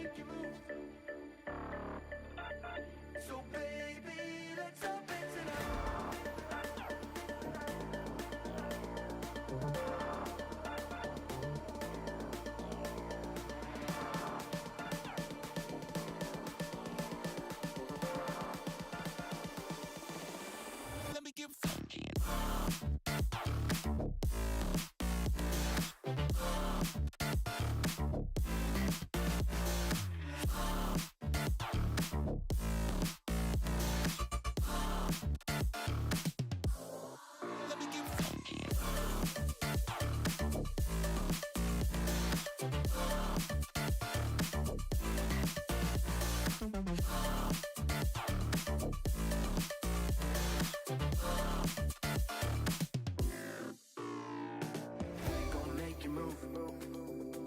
make you move. So baby, let's up it tonight. Let me get funky.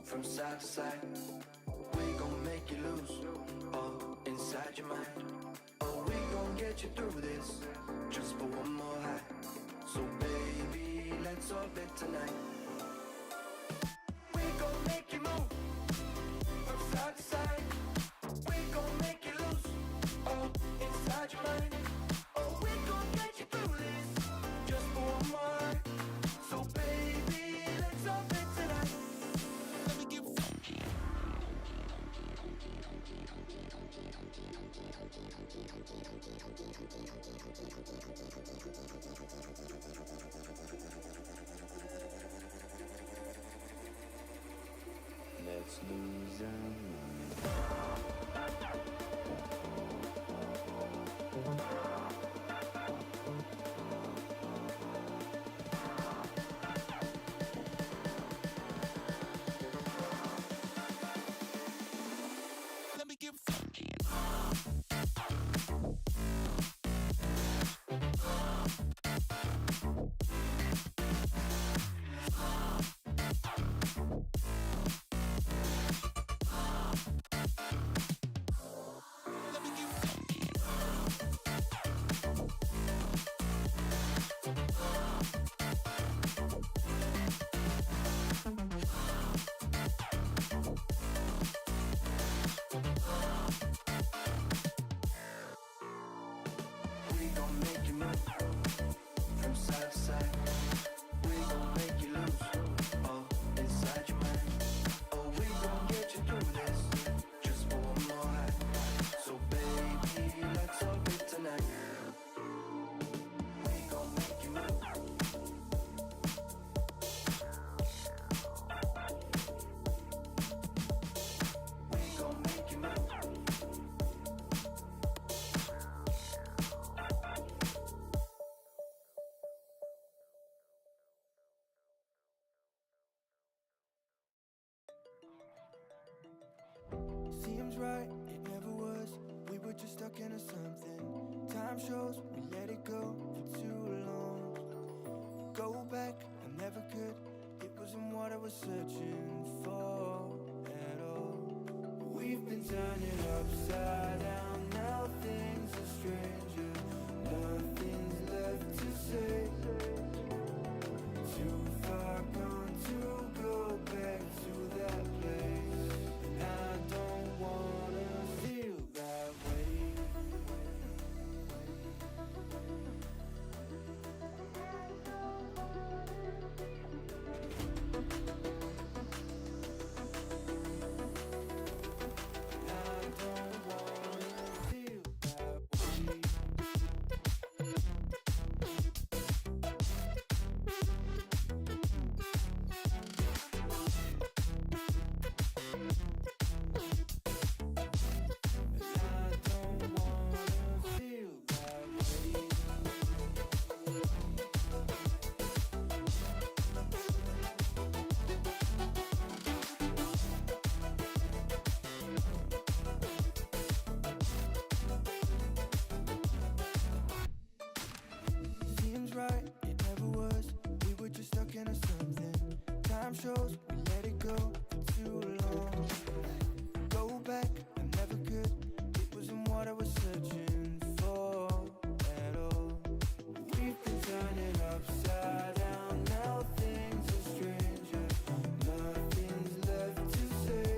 From side to side, we gon' make you lose all inside your mind. Oh, we gon' get you through this, just for one more high. So baby, let's orbit tonight. We gon' make you move from side to side. We gon' make you lose all inside your mind. Oh, we gon' get you through this, just for one more high. So baby, let's orbit tonight. Let me get funky. Let's lose our mind. Let me get funky. Let me get funky. We gon' make you move from side to side. We gon' make you lose all inside your mind. Oh, we gon' get you through this, just for one more high. So baby, let's orbit tonight. We gon' make you move. We gon' make you move. Seems right, it never was. We were just stuck into something. Time shows we let it go for too long. Go back, I never could. It wasn't what I was searching for at all. We've been turning upside down. Now things are stranger. Nothing's left to say. Too far gone to go back to that place. I don't wanna feel that way. I don't wanna feel that way. I don't wanna feel that way. Seems right, it never was. We were just stuck into something. Time shows we let it go for too long. Go back, I never could. It wasn't what I was searching for at all. We've been turning upside down. Now things are stranger. Nothing's left to say.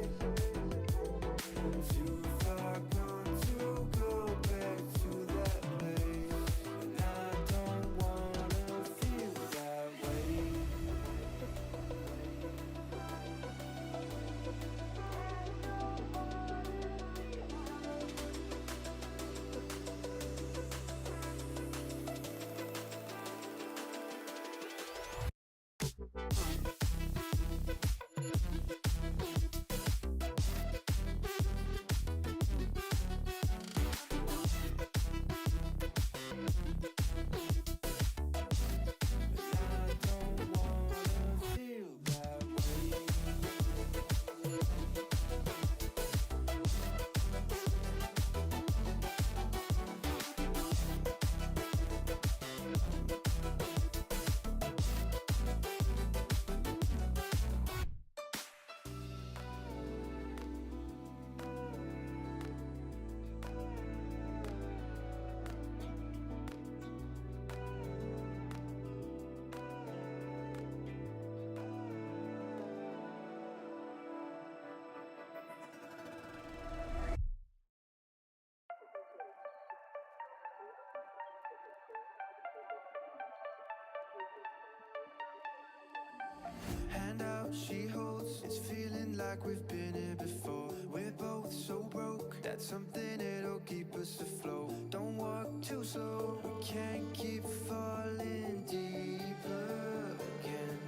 Hand out, she holds. It's feeling like we've been here before. We're both so broke. That's something that'll keep us afloat. Don't walk too slow. We can't keep falling deeper again.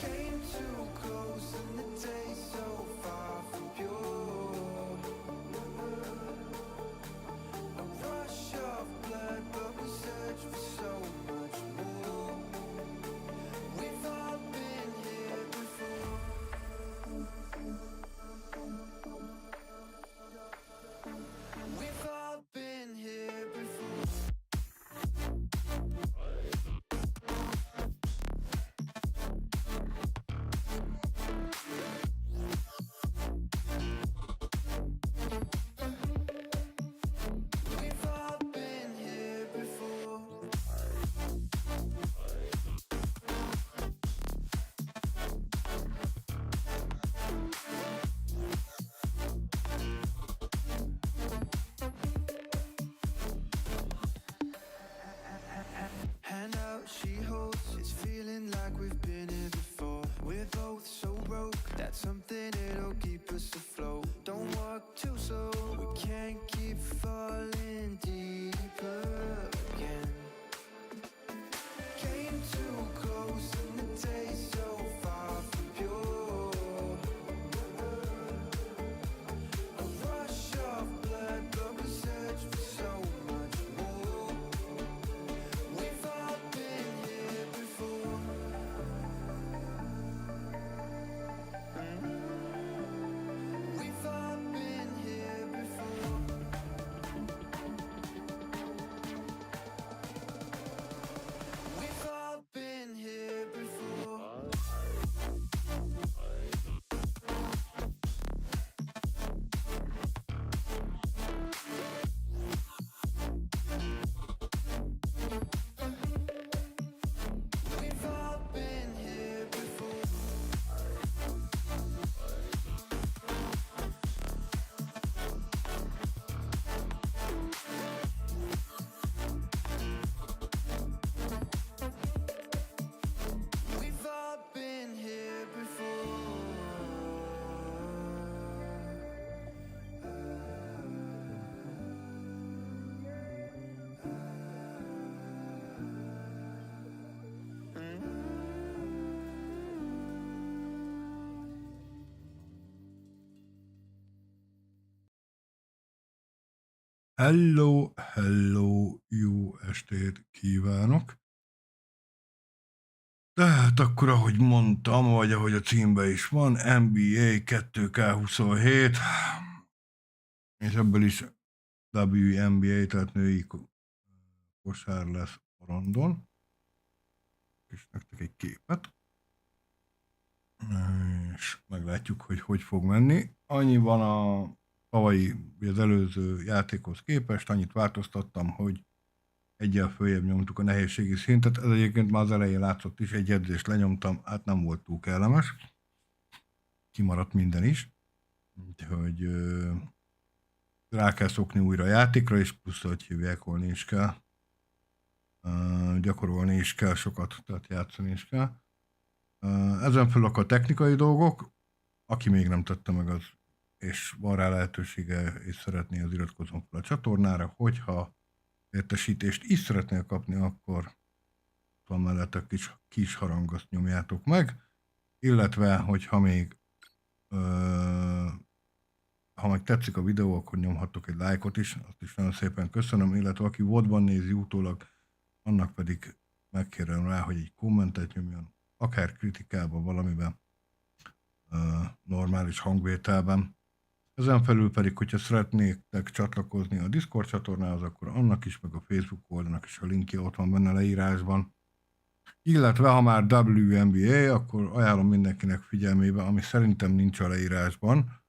Came too close and the taste so far from pure. A rush of blood, but we search for so much more. We've all been here before. We've all been here before. We've all been here before. Hand out, she holds. It's feeling like we've been here before. We're both so broke. That's something that'll keep us afloat. Don't walk too slow. We can't keep falling deeper again. Came too close and the taste so far from pure. A rush of blood, but we search for so much more. We've all been here before. We've all been here before. We've all been here before. We've all been here before. We've all been here before. Hello, hello, jó estét kívánok! Tehát akkor, ahogy mondtam, vagy ahogy a címben is van, NBA 2K27, és ebből is WNBA, tehát női kosár lesz a rondon. És nektek egy képet. És meglátjuk, hogy hogy fog menni. Annyi van a tavalyi, vagy az előző játékhoz képest, annyit változtattam, hogy egyel följebb nyomtuk a nehézségi szintet. Ez egyébként már az elején látszott is, egy edzést lenyomtam, hát nem volt túl kellemes. Kimaradt minden is. Úgyhogy rá kell szokni újra a játékra, és plusz, hogy hívják, holni is kell. Gyakorolni is kell sokat, tehát játszani is kell. Ezen felül a technikai dolgok, aki még nem tette meg, az és van rá lehetősége, és szeretné, az iratkozzon fel a csatornára, hogyha értesítést is szeretnél kapni, akkor van mellett a kis harang, azt nyomjátok meg, illetve, hogyha még ha meg tetszik a videó, akkor nyomhattok egy lájkot is, azt is nagyon szépen köszönöm, illetve aki VOD-ban nézi utólag, annak pedig megkérem rá, hogy egy kommentet nyomjon, akár kritikában, valamiben, normális hangvételben. Ezen felül pedig, hogyha szeretnétek csatlakozni a Discord csatornához, akkor annak is, meg a Facebook oldalnak is a linkje ott van benne leírásban. Illetve, ha már WNBA, akkor ajánlom mindenkinek figyelmébe, ami szerintem nincs a leírásban,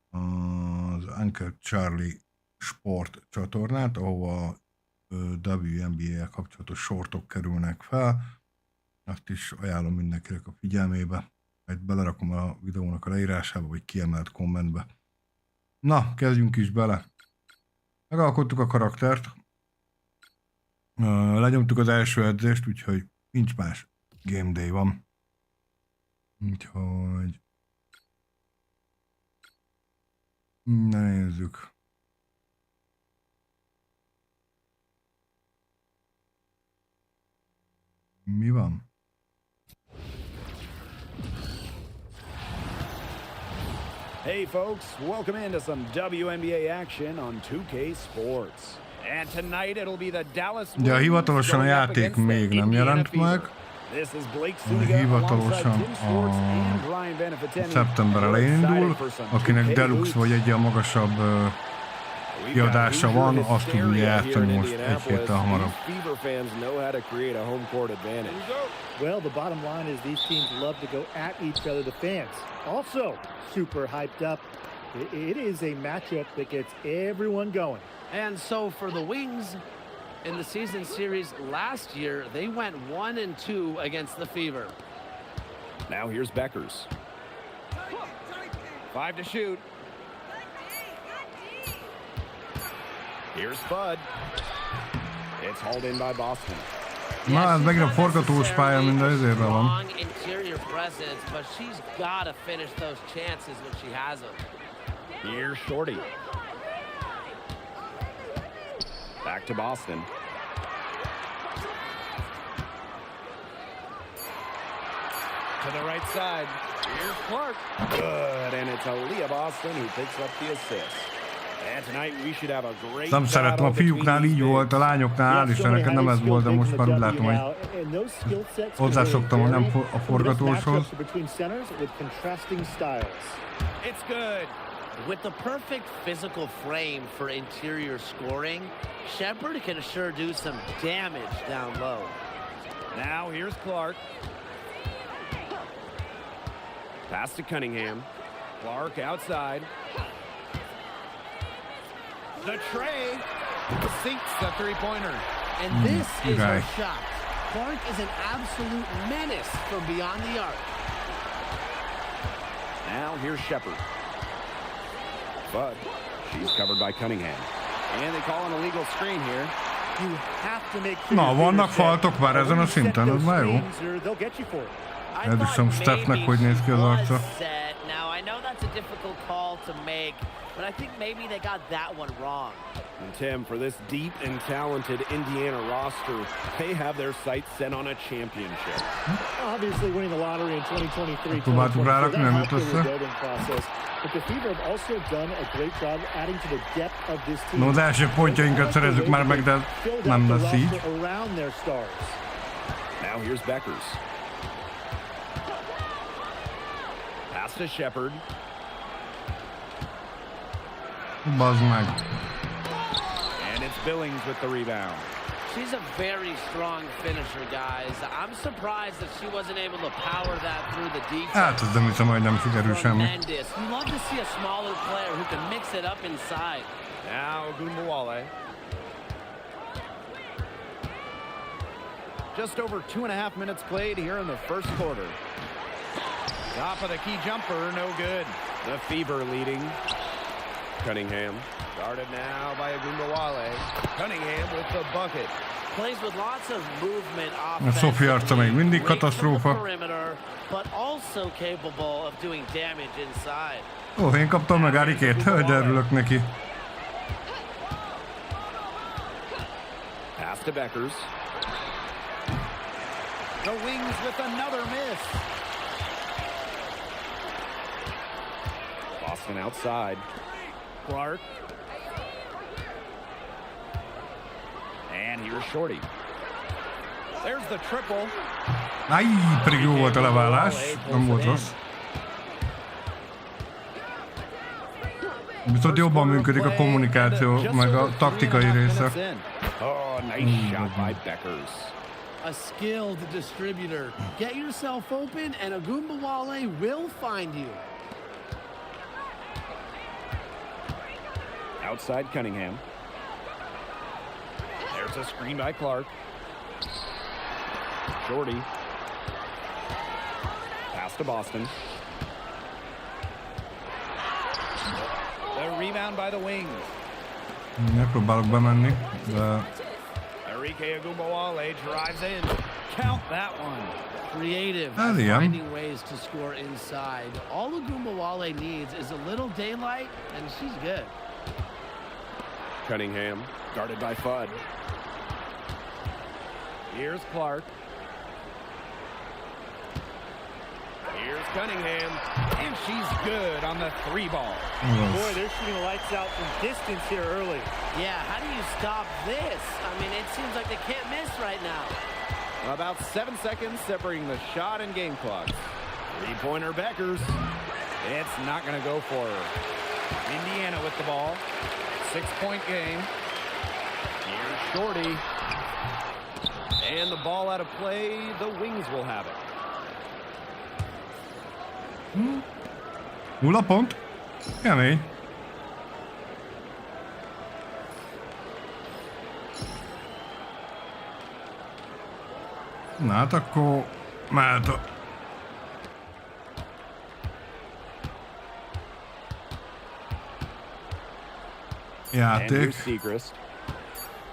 az Uncle Charlie Sport csatornát, ahova WNBA-el kapcsolatos sortok kerülnek fel. Azt is ajánlom mindenkinek a figyelmébe. Majd belerakom a videónak a leírásába, vagy kiemelt kommentbe. Na, kezdjünk is bele. Megalkottuk a karaktert. Lenyomtuk az első edzést, úgyhogy nincs más. Game day van. Úgyhogy... Nézzük. Mi van? Hey folks, welcome into some WNBA action on 2K Sports. And tonight it'll be the Dallas Ugye Wings hivatalosan a going up játék against the még nem Indiana jelent Fever. meg. This is Blake Suliga Hivatalosan alongside Tim Swartz and Brian Benefiteni. szeptember We're elején indul, excited for some akinek 2K deluxe boots. vagy egy ilyen magasabb We've got kiadása van, Hoosier azt tudja hysteria here játszani in most egy Indianapolis. héttel hamarabb. These Fever fans know how to create a home court advantage. Well, the bottom line is these teams love to go at each other, the fans. Also super hyped up. It is a matchup that gets everyone going. And so for the Wings, in the season series last year, they went 1-2 against the Fever. Now here's Beckers. 5 to shoot. Here's Bud. It's hauled in by Boston. Na, ez megint a forgatós pálya, mint az ezérben van. Strong interior presence, but she's got to finish those chances when she has them. Here's Shorty. Back to Boston. To the right side. Here's Clark. Good, and it's Aaliyah Boston who picks up the assist. And tonight we should have a great Nem szerettem, a battle fiúknál between így these volt, a bigs. lányoknál hál' Istennek nem ez volt, de most már úgy látom, hogy hozzászoktam, hogy nem a forgatóshoz. It's good. With the perfect physical frame for interior scoring, Shepard can sure do some damage down low. Now here's Clark. Pass to Cunningham. Clark outside. The tray sinks the three-pointer. And this is her okay. shot. Clark is an absolute menace from beyond the arc. Now here's Shepard. But she's covered by Cunningham. And they call an illegal screen here. You have to make sure Na, your vannak fingers set. faltok már ezen a When you set szinten, ez those már jó. screens, they'll get you for it. I Elviszem thought Stephnek, maybe hogy néz ki az she arca. was set. Now, I know that's a difficult call to make, but I think maybe they got that one wrong. And Tim, for this deep and talented Indiana roster, they have their sights set on a championship. Obviously winning the lottery in 2023, Próbáltuk 2024, rárakni, that nem helped jut the össze. rebuilding process. But the Fever have also done a great job adding to the depth of this team. No, az első pontjainkat szerezzük már meg, de nem lesz így. Around their stars. Now here's Beckers. Pass to Shepard. Bazd meg. And it's Billings with the rebound. She's a very strong finisher, guys. I'm surprised that she wasn't able to power that through the defense. Hát, ez nem hiszem, hogy nem sikerül semmi. Tremendous. You love to see a smaller player who can mix it up inside. Now Ogunbowale. Just over 2.5 minutes played here in the first quarter. Top of the key jumper, no good. The Fever leading. Cunningham. Guarded now by Ogunbowale. Cunningham with the bucket. Plays with lots of movement A Sophie arca még mindig great from the katasztrófa. perimeter, but also capable of doing damage inside. Ó, én kaptam meg Arikét, de örülök neki. Pass to Beckers. The Wings with another miss. Boston outside. Clark. And here's Shorty. There's the triple. Áj, pedig jó volt a leválás, nem volt rossz. Viszont jobban működik a kommunikáció, meg a taktikai része. Oh, nice shot by Beckers. A skilled distributor. Get yourself open and Ogunbowale will find you. Outside Cunningham. There's a screen by Clark. Shorty. Pass to Boston. The rebound by the Wings. Megpróbálok bemenni, de... They're Enrique Agumbawale drives in. Count that one. Creative, Hell yeah. finding ways to score inside. All Agumbawale needs is a little daylight, and she's good. Cunningham, guarded by Fudd. Here's Clark. Here's Cunningham, and she's good on the 3-ball. Boy, they're shooting the lights out from distance here early. Yeah, how do you stop this? I mean, it seems like they can't miss right now. About 7 seconds separating the shot and game clock. 3-pointer Beckers. It's not going to go for her. Indiana with the ball. 6-point game. Here's Shorty. And the ball out of play. The Wings will have it. 0 pont. Kemény. Na hát akkor mehet a... Játék.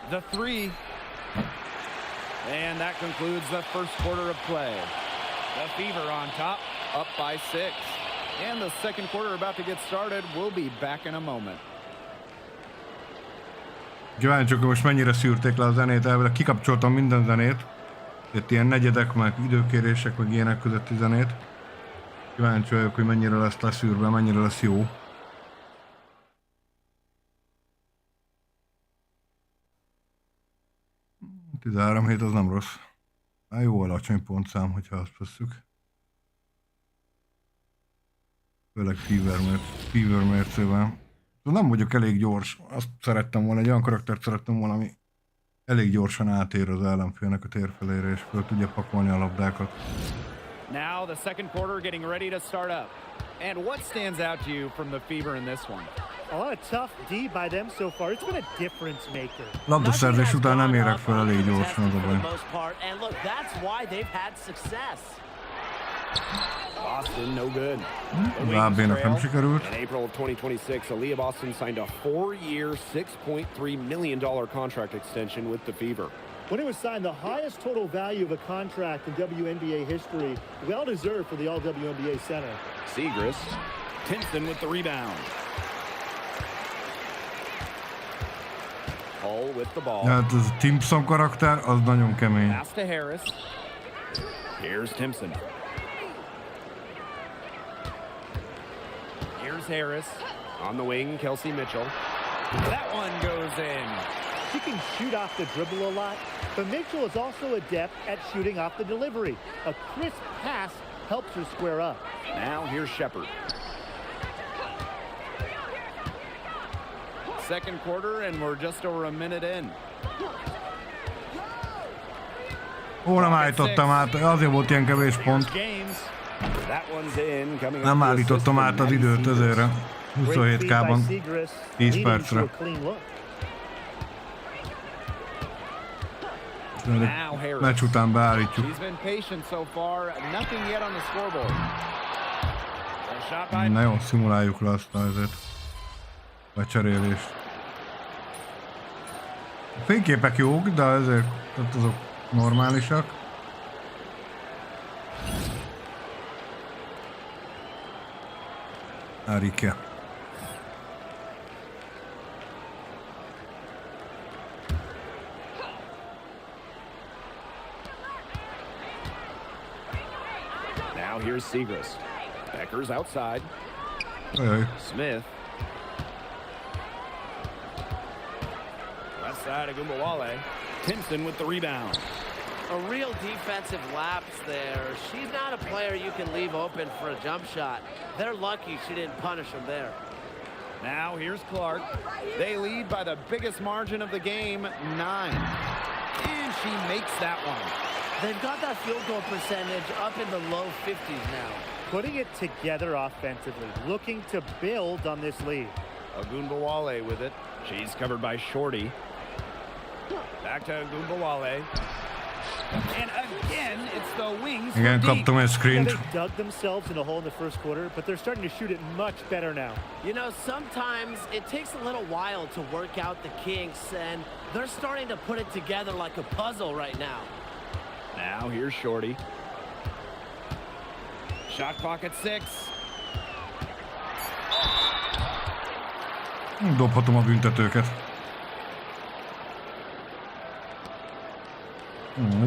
The 3. And that concludes the first quarter of play. The Fever on top, up by 6. And the second quarter about to get started. We'll be back in a moment. Kíváncsiak, hogy most mennyire szűrték le a zenét, elvileg kikapcsoltam minden zenét. Itt ilyen negyedek, meg időkérések, meg ilyenek közötti zenét. Kíváncsi vagyok, hogy mennyire lesz leszűrve, mennyire lesz jó. – 13 hét az nem rossz. Hát jó alacsony pontszám, hogyha azt vesszük. Főleg Fever mércével. Nem vagyok elég gyors. Azt szerettem volna, egy olyan karaktert szerettem volna, ami elég gyorsan átér az ellenfélnek a térfelére, és föl tudja pakolni a labdákat. Now the second quarter getting ready to start up. And what stands out to you from the Fever in this one? A lot of tough D by them so far. It's been a difference maker. Labdaszerzés után nem érek fel elég gyorsan, az a baj. And look, that's why they've had success. Boston, no good. Lábének nem sikerült. In April of 2026, Aaliyah Boston signed a 4-year, $6.3 million contract extension with the Fever. When it was signed, the highest total value of a contract in WNBA history, well deserved for the All-WNBA center. Segrist, Timpson with the rebound. Hall with the ball. Hát ez a Timpson karakter, az nagyon kemény. Pass to Harris. Here's Timpson. Here's Harris. On the wing, Kelsey Mitchell. That one goes in. She can shoot off the dribble a lot, but Mitchell is also adept at shooting off the delivery. A crisp pass helps her square up. Now here's Shepard. Second quarter, and we're just over a minute in. Ó, nem állítottam át, azért volt ilyen kevés pont. Nem állítottam át az időt ezért. 27K-ban 10 percre. Meccs után beállítjuk. Na jó, szimuláljuk le azt ezért. Becserélést. A fényképek jók, de ezért azok normálisak. Erike. Now here's Segrist. Becker's outside. Ajaj. Smith. Left side of Gumbawale. Timpson with the rebound. A real defensive lapse there. She's not a player you can leave open for a jump shot. They're lucky she didn't punish him there. Now here's Clark. They lead by the biggest margin of the game, 9. And she makes that one. They've got that field goal percentage up in the low 50s now. Putting it together offensively, looking to build on this lead. Agumbawale with it. She's covered by Shorty. Back to Agumbawale. And again, it's the wings. Igen, from deep. kaptam egy Yeah, screent. they dug themselves in a hole in the first quarter, but they're starting to shoot it much better now. You know, sometimes it takes a little while to work out the kinks, and they're starting to put it together like a puzzle right now. Now here's Shorty. Shot clock at 6. Dobhatom a büntetőket.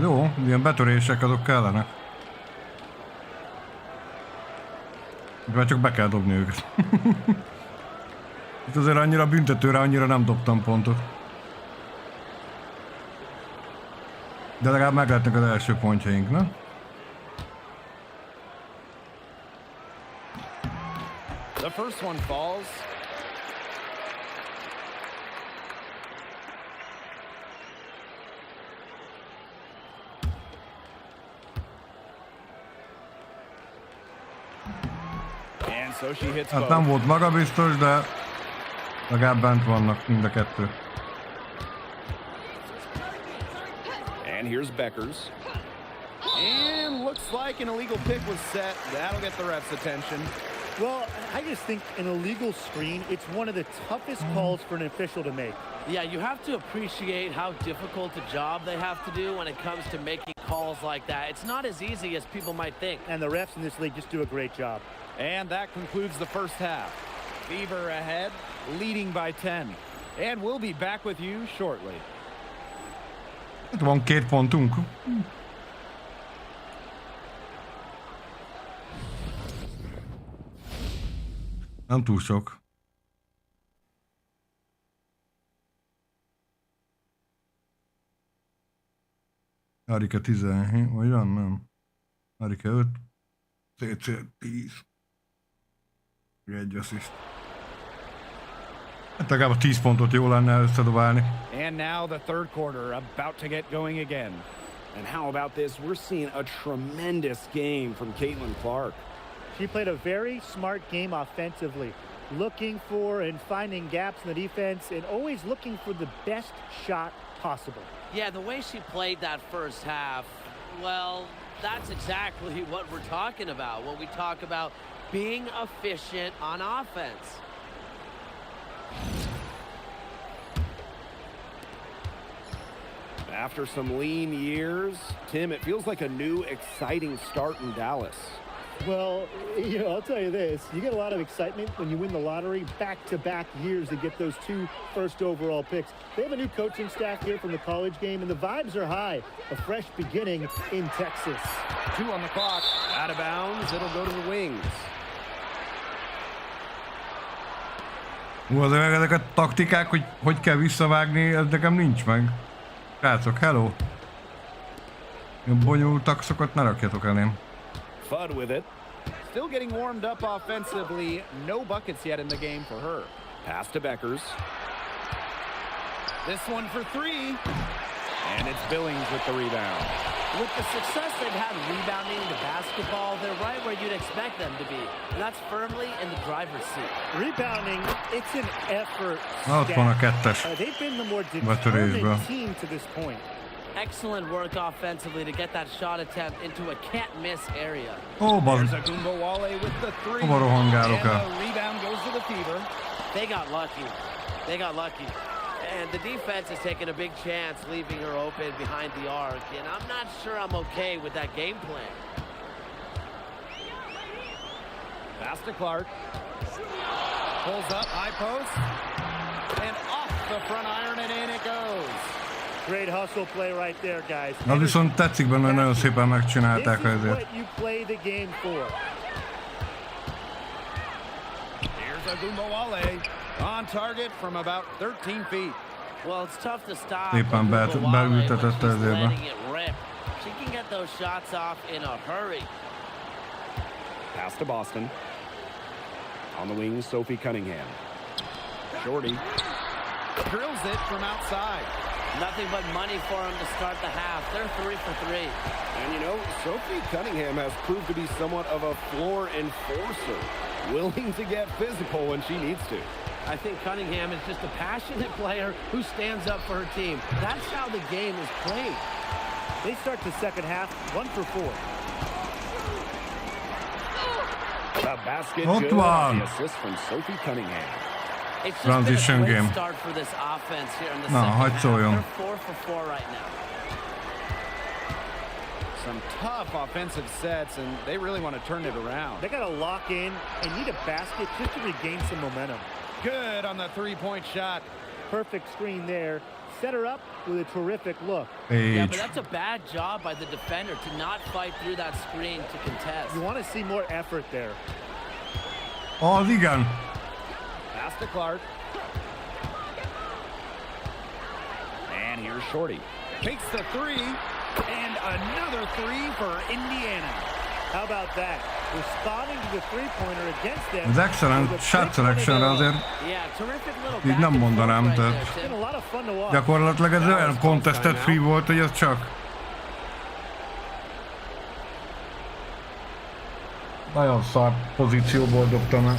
Jó, ilyen betörések azok kellenek. Már csak be kell dobni őket. Itt azért annyira büntetőre, annyira nem dobtam pontot. De legalább meg lehetnek az első pontjaink, nem? The first one falls. And so she hits Hát both. nem volt magabiztos, de legalább bent vannak mind a kettő. And here's Beckers. And looks like an illegal pick was set. That'll get the ref's attention. Well, I just think an illegal screen, it's one of the toughest calls for an official to make. Yeah, you have to appreciate how difficult a job they have to do when it comes to making calls like that. It's not as easy as people might think. And the refs in this league just do a great job. And that concludes the first half. Fever ahead, leading by 10. And we'll be back with you shortly. Hát van 2 pontunk. Nem túl sok. Harika 17, vagy van? Nem. Harika 5. CC 10. Egy assziszt. Hát legalább a 10 pontot jó lenne összedobálni. And now the third quarter about to get going again. And how about this? We're seeing a tremendous game from Caitlin Clark. She played a very smart game offensively, looking for and finding gaps in the defense and always looking for the best shot possible. Yeah, the way she played that first half, well, that's exactly what we're talking about when we talk about being efficient on offense. After some lean years, Tim, it feels like a new, exciting start in Dallas. Well, you know, I'll tell you this. You get a lot of excitement when you win the lottery back-to-back years to get those 2 first overall picks. They have a new coaching staff here from the college game, and the vibes are high. A fresh beginning in Texas. 2 on the clock. Out of bounds. It'll go to the wings. Azért meg ezek a taktikák, hogy kell visszavágni, ez nekem nincs meg. Srácok, hello! Ilyen bonyolultak szokott ne rakjatok elém. Fudd with it. Still getting warmed up offensively. No buckets yet in the game for her. Pass to Beckers. This one for 3. And it's Billings with the rebound. With the success they've had rebounding the basketball, they're right where you'd expect them to be. And that's firmly in the driver's seat. Rebounding, it's an effort. Ott van a 2-es They've been the more betörésből. determined team to this point. Excellent work offensively to get that shot attempt into a can't-miss area. Ó, There's bazd. a Gumbawale with the 3. Hova rohangálok el? And the rebound goes to the Fever. They got lucky. They got lucky. And the defense is taking a big chance, leaving her open behind the arc. And I'm not sure I'm okay with that game plan. Pass to Clark. Pulls up, high post. And off the front iron and in it goes. Great hustle play right there, guys. Na viszont tetszik benne, hogy nagyon szépen megcsinálták This is ezért. what you play the game for. Here's a Gumbawale on target from about 13 feet. Well, it's tough to stop. Szépen beültetette ezért be. She can get those shots off in a hurry. Pass to Boston. On the wing, Sophie Cunningham. Shorty drills it from outside. Nothing but money for them to start the half. They're 3 for 3. And you know, Sophie Cunningham has proved to be somewhat of a floor enforcer, willing to get physical when she needs to. I think Cunningham is just a passionate player who stands up for her team. That's how the game is played. They start the second half 1 for 4. The basket Ott good. van. The assist from Sophie Cunningham. It's just Transition been a great game. start for this offense here in the Na, second hagyd half. szóljon. They're 4 for 4 right now. Some tough offensive sets, and they really want to turn it around. They got to lock in and need a basket just to regain some momentum. Good on the three-point shot. Perfect screen there. Set her up with a terrific look. Yeah, but Page. that's a bad job by the defender to not fight through that screen to contest. You want to see more effort there. Az igen. Pass to Clark. And here's Shorty. Takes the three, and another three for Indiana. How about that? Responding to the three-pointer against them. Az excellent shot selection azért Yeah, terrific little így back nem and forth mondanám, right tehát there, It's been Tim. a lot of fun to watch. gyakorlatilag ez olyan contested free volt, hogy ez csak nagyon szar pozícióból dobtam el.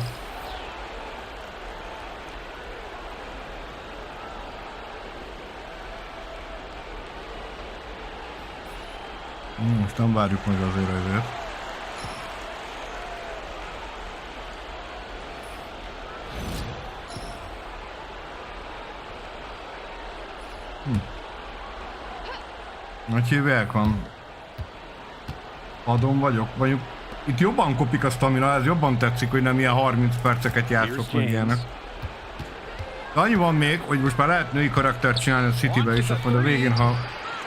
Most nem várjuk meg azért ezért. Nagy hívják van. Adom vagyok. Itt jobban kopik a stamina, ez jobban tetszik, hogy nem ilyen 30 perceket játszok, vagy ilyenek. De annyi van még, hogy most már lehet női karaktert csinálni a Citybe is, azt majd a végén, ha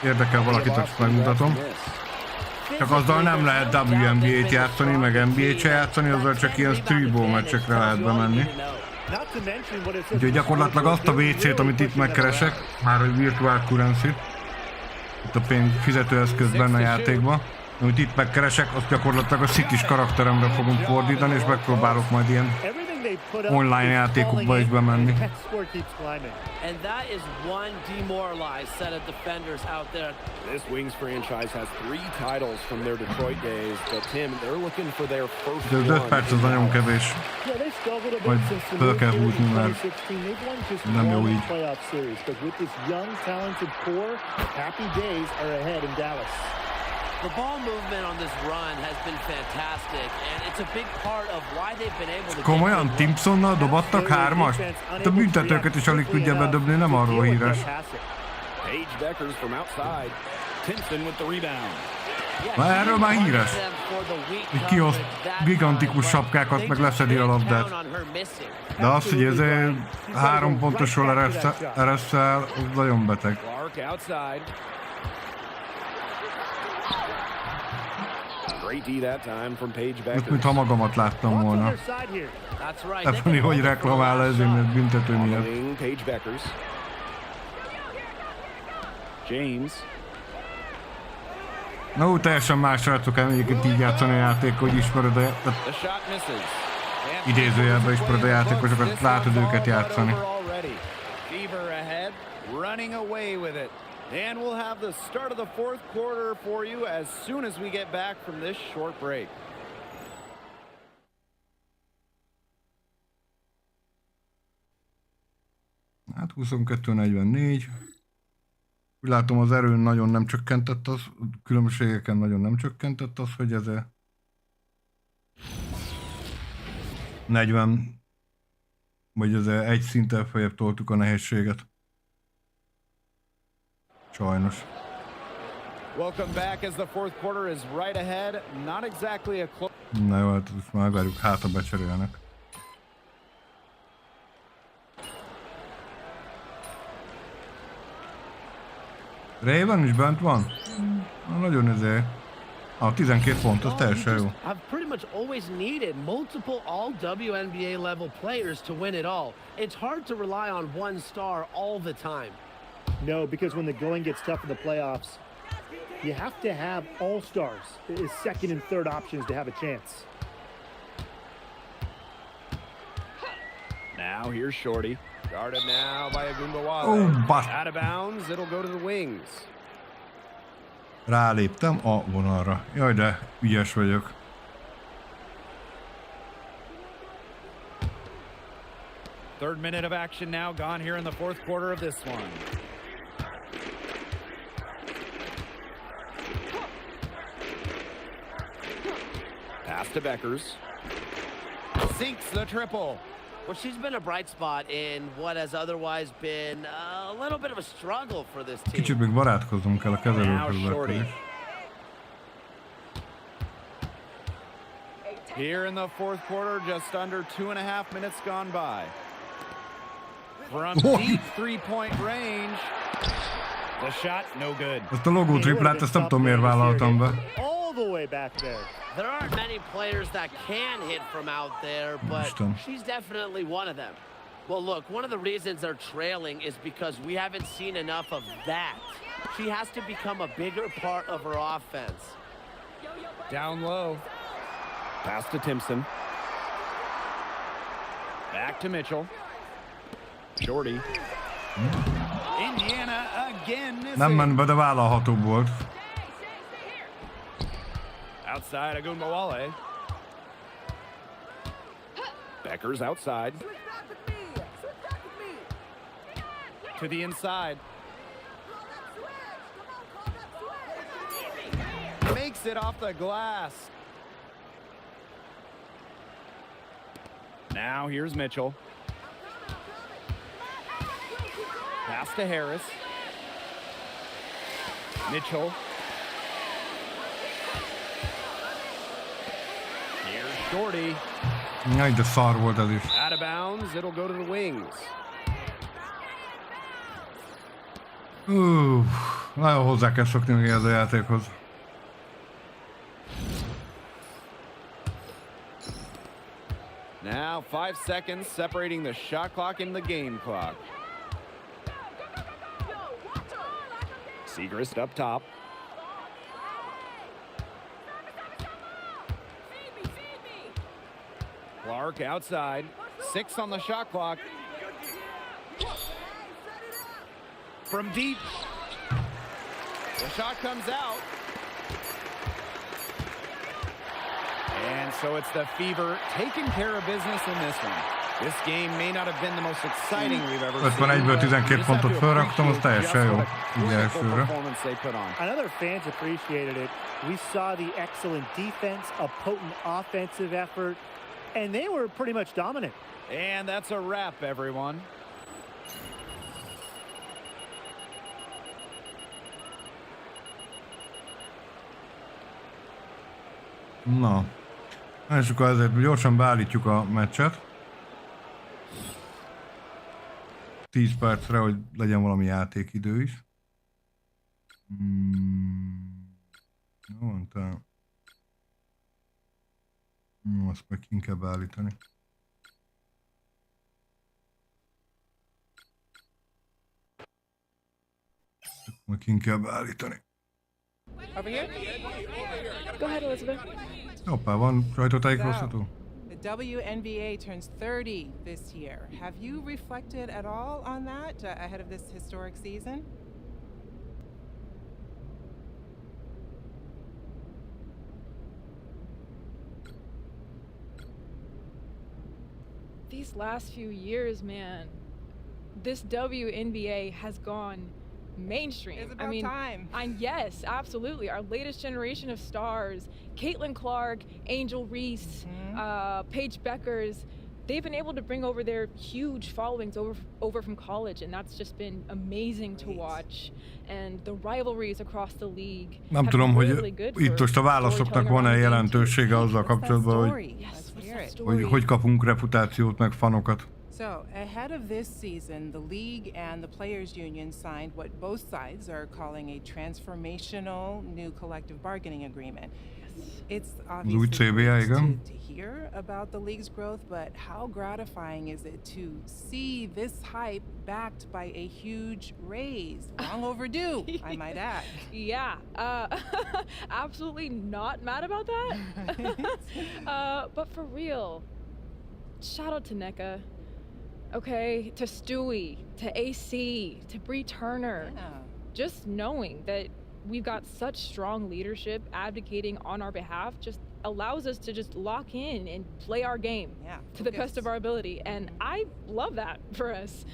érdekel valakit, azt megmutatom. Csak azzal nem lehet WNBA-t játszani, meg NBA-t se játszani, azzal csak ilyen streetball meccsekre lehet bemenni. Úgyhogy gyakorlatilag azt a WC-t, amit itt megkeresek, már hogy virtual currency, itt a pénz fizetőeszköz benne a játékban, amit itt megkeresek, azt gyakorlatilag a City-s karakteremre fogom fordítani, és megpróbálok majd ilyen online játékokba is bemenni. And that is one demoralized set of defenders out there. This Wings franchise has 3 titles from their Detroit days, but Tim, they're looking for their first De az 5 perc az nagyon kevés. Majd föl kell húzni, mert nem jó így. The ball movement on this run has been fantastic, and it's a big part of why they've been able to Komolyan Timpsonnal dobattak 3-ast? A büntetőket is alig tudja bedobni, nem arról híres. Paige Deckers from outside. Timpson with the rebound. Na erről már híres. Hogy kihoz gigantikus sapkákat, meg leszedi a labdát. De az, hogy ez 3 pontosról ereszel, az nagyon beteg. Clark outside. Great D that time from Paige Most Beckers. mintha magamat láttam volna. Stephanie, hogy reklamál ezért, mert büntető miatt. Following Paige Beckers. James. Na úgy teljesen más srácok egyébként így játszani a játék, hogy ismered The shot misses. idézőjelben ismered a játékosokat, látod őket játszani. Fever ahead, running away with it. And we'll have the start of the fourth quarter for you as soon as we get back from this short break. Hát 22-44. Úgy látom, az erőn nagyon nem csökkentett az, különbségeken nagyon nem csökkentett az, hogy ez 40, vagy ez egy szinten feljebb toltuk a nehézséget. Sajnos. Welcome back as the fourth quarter is right ahead. Not exactly a close. Na jó, hát most már várjuk, hát a becserélnek. Raven is bent van? Na, nagyon ezért. 12 pont, az teljesen jó. I've pretty much always needed multiple all WNBA level players to win it all. It's hard to rely on one star all the time. No, because when the going gets tough in the playoffs, you have to have all-stars as second and third options to have a chance. Now here's Shorty. Guarded now by Agumbawale. Ó, basz. Out of bounds, it'll go to the Wings. Ráléptem a vonalra. Jaj, de ügyes vagyok. Third minute of action now gone here in the fourth quarter of this one. to Beckers. Sinks the triple. Well, she's been a bright spot in what has otherwise been a little bit of a struggle for this team. Kicsit még barátkoznom kell a Now kezelőterülettel Shorty. is. Here in the fourth quarter, just under 2.5 minutes gone by. From deep three-point range. The shot, no good. Ezt a logó triplát, ezt nem tudom miért vállaltam be. All the way back there. There aren't many players that can hit from out there, but Understand. she's definitely one of them. Well, look, one of the reasons they're trailing is because we haven't seen enough of that. She has to become a bigger part of her offense. Down low. Pass to Timpson. Back to Mitchell. Shorty. Indiana again missing. Nem ment be, de vállalhatóbb volt. Outside Agunmawale. Beckers outside. To the inside. Makes it off the glass. Now here's Mitchell. Pass to Harris. Mitchell. Here's Shorty. Jaj, de szar volt ez is. Out of bounds, it'll go to the wings. Nagyon hozzá kell szokni még ez a játékhoz. Now 5 seconds separating the shot clock and the game clock. Segrist up top. Clark outside. 6 on the shot clock. From deep. The shot comes out. And so it's the Fever taking care of business in this one. This game may not have been the most exciting we've ever seen. 51-ből 12 pontot felraktam, az teljesen jó. Így elsőre. I know their fans appreciated it. We saw the excellent defense, a potent offensive effort, and they were pretty much dominant. And that's a wrap, everyone. Na. És akkor ezért gyorsan beállítjuk a meccset. 10 percre, hogy legyen valami játékidő is. Jó, mondtál. Azt meg ki kell beállítani. Meg ki kell beállítani. Over here? Go ahead, Elizabeth. Hoppá, van sajtótájékoztató? The WNBA turns 30 this year. Have you reflected at all on that ahead of this historic season? These last few years, man, this WNBA has gone mainstream. It's about time. Yes, absolutely. Our latest generation of stars, Caitlin Clark, Angel Reese, Paige Beckers, they've been able to bring over their huge followings over from college, and that's just been amazing to watch. And the rivalries across the league. Nem tudom, hogy itt most a válaszoknak van-e jelentősége azzal kapcsolatban, hogy kapunk reputációt meg fanokat. So, ahead of this season, the league and the players' union signed what both sides are calling a transformational new collective bargaining agreement. It's obviously great to hear about the league's growth, but how gratifying is it to see this hype backed by a huge raise? Long overdue, I might add. Yeah, absolutely not mad about that. But for real, shout out to NECA. Okay, to Stewie, to AC, to Bree Turner. Yeah. Just knowing that we've got such strong leadership advocating on our behalf just allows us to just lock in and play our game to the best of our ability. And I love that for us.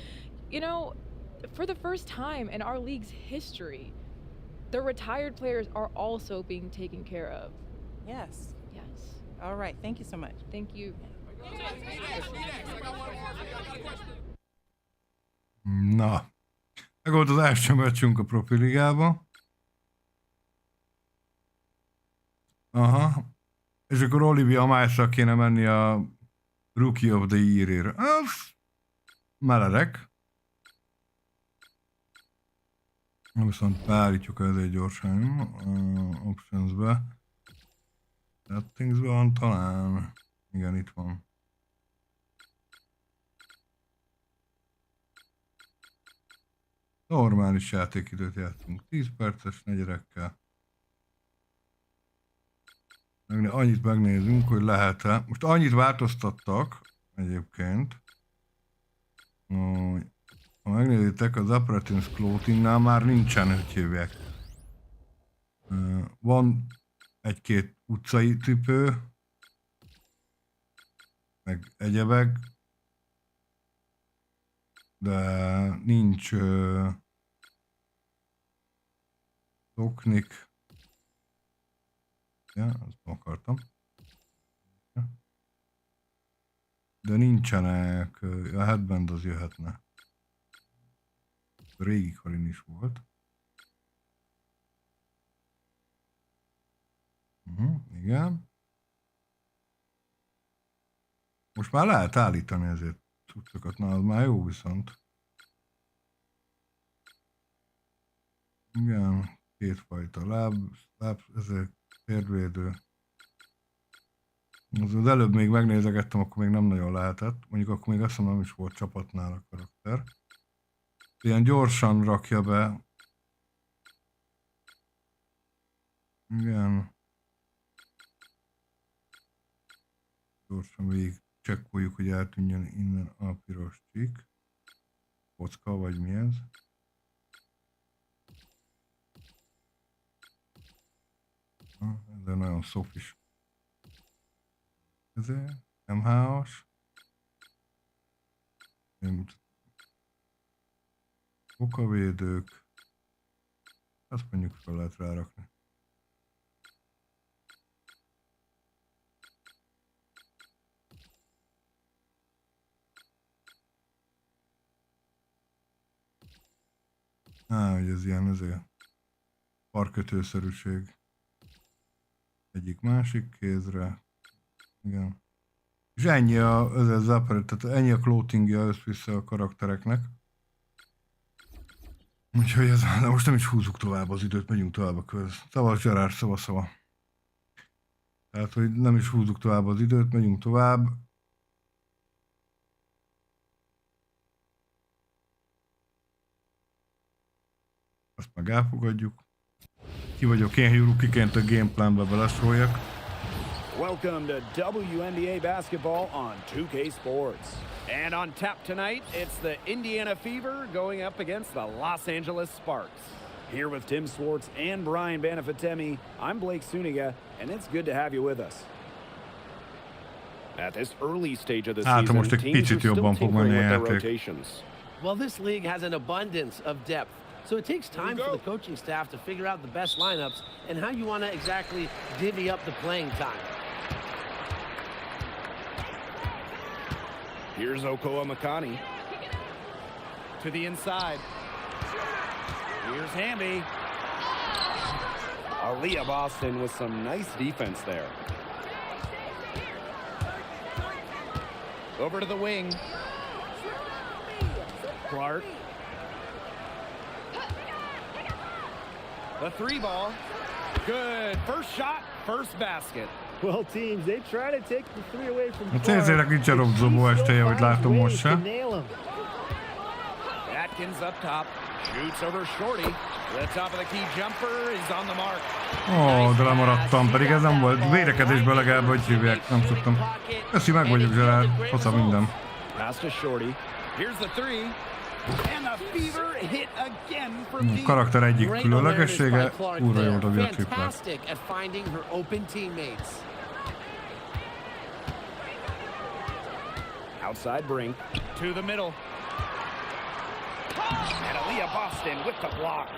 You know, for the first time in our league's history, the retired players are also being taken care of. Yes. Yes. All right, thank you so much. Thank you. Na, meg volt az első meccsünk a profiligában. Aha. És akkor Olivia Miles-ra kéne menni a Rookie of the Year-ére. Az meredek. Viszont beállítjuk ezért gyorsan. Options-be. Settings-be van talán. Igen, itt van. Normális játékidőt játszunk. 10 perces negyerekkel. Annyit megnézünk, hogy lehet-e. Most annyit változtattak egyébként, hogy ha megnézitek, az Apparatus Clothingnál már nincsen, hogy hívják. Van egy-két utcai cipő, meg egyebek, de nincs Toknik. Ja, azt akartam. De nincsenek, a headband az jöhetne. A régi Karin is volt. Igen. Most már lehet állítani ezért cuccokat, na az már jó viszont. Igen, kétfajta láb, ezek térvédő. Az előbb még megnézegettem, akkor még nem nagyon lehetett. Mondjuk akkor még azt hiszem nem is volt csapatnál a karakter. Ilyen gyorsan rakja be. Igen. Gyorsan végig csekkoljuk, hogy eltűnjön innen a piros csík. Kocka vagy mi ez? Ez nagyon szofis. Ezért MH-os. Fokavédők. Azt mondjuk fel lehet rárakni. Hogy ez ilyen azért parkötőszerűség. Egyik másik kézre. Igen. És ennyi tehát ennyi a clothingja össze a karaktereknek. Úgyhogy ez, de most nem is húzzuk tovább az időt, megyünk tovább a köz. Szavas Gerard, szava. Tehát, hogy nem is húzzuk tovább az időt, megyünk tovább. Azt meg elfogadjuk. Ki vagyok én, rukiként a gameplanbe belesóljak. Welcome to WNBA basketball on 2K Sports. And on tap tonight, it's the Indiana Fever going up against the Los Angeles Sparks. Here with Tim Swartz and Brian Banafitemi, I'm Blake Suniga, and it's good to have you with us. At this early stage of the season, most egy teams picit are jobban still fog menni tinkering a with their játék. rotations. Well, this league has an abundance of depth, so it takes time for the coaching staff to figure out the best lineups and how you want to exactly divvy up the playing time. Here's Okoa Makani. To the inside. Here's Hamby. Aaliyah Boston with some nice defense there. Over to the wing. Clark. The three ball. Good. First shot, first basket. Well, teams, they try to take the three away from Hát ezért nincs a robzobó estéje, hogy látom most se. Atkins up top. Shoots over Shorty. The top of the key jumper is on the mark. De lemaradtam, pedig ez nem volt. Védekezésben legalább, hogy hívják, nem tudtam. Köszi, meg vagyok, Gerard. Hossza minden. Pass to Shorty. Here's the three. And the Fever hit again from deep. Karakter egyik különlegessége, újra jól dobja a triplát. Outside Brink. To the middle. And Aaliyah Boston with the block.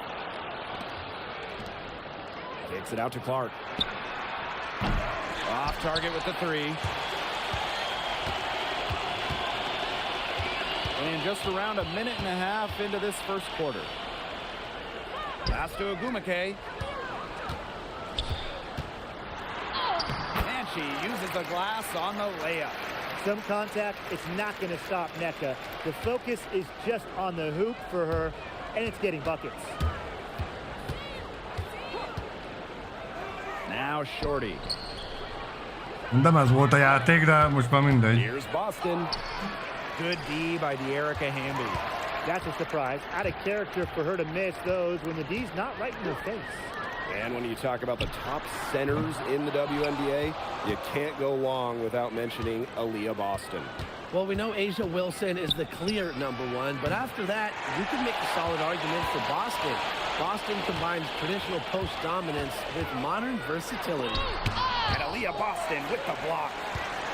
Takes it out to Clark. Off target with the three. And just around a minute and a half into this first quarter. Pass to Ogumake. And she uses the glass on the layup. Some contact, it's not going to stop Nneka. The focus is just on the hoop for her, and it's getting buckets. Now Shorty. Nem ez volt a játék, de most már mindegy. Here's Boston. Good D by De'Erica Hamby. That's a surprise. Out of character for her to miss those when the D's not right in her face. And when you talk about the top centers in the WNBA, you can't go long without mentioning Aaliyah Boston. Well, we know Asia Wilson is the clear #1, but after that, you can make a solid argument for Boston. Boston combines traditional post dominance with modern versatility. And Aaliyah Boston with the block.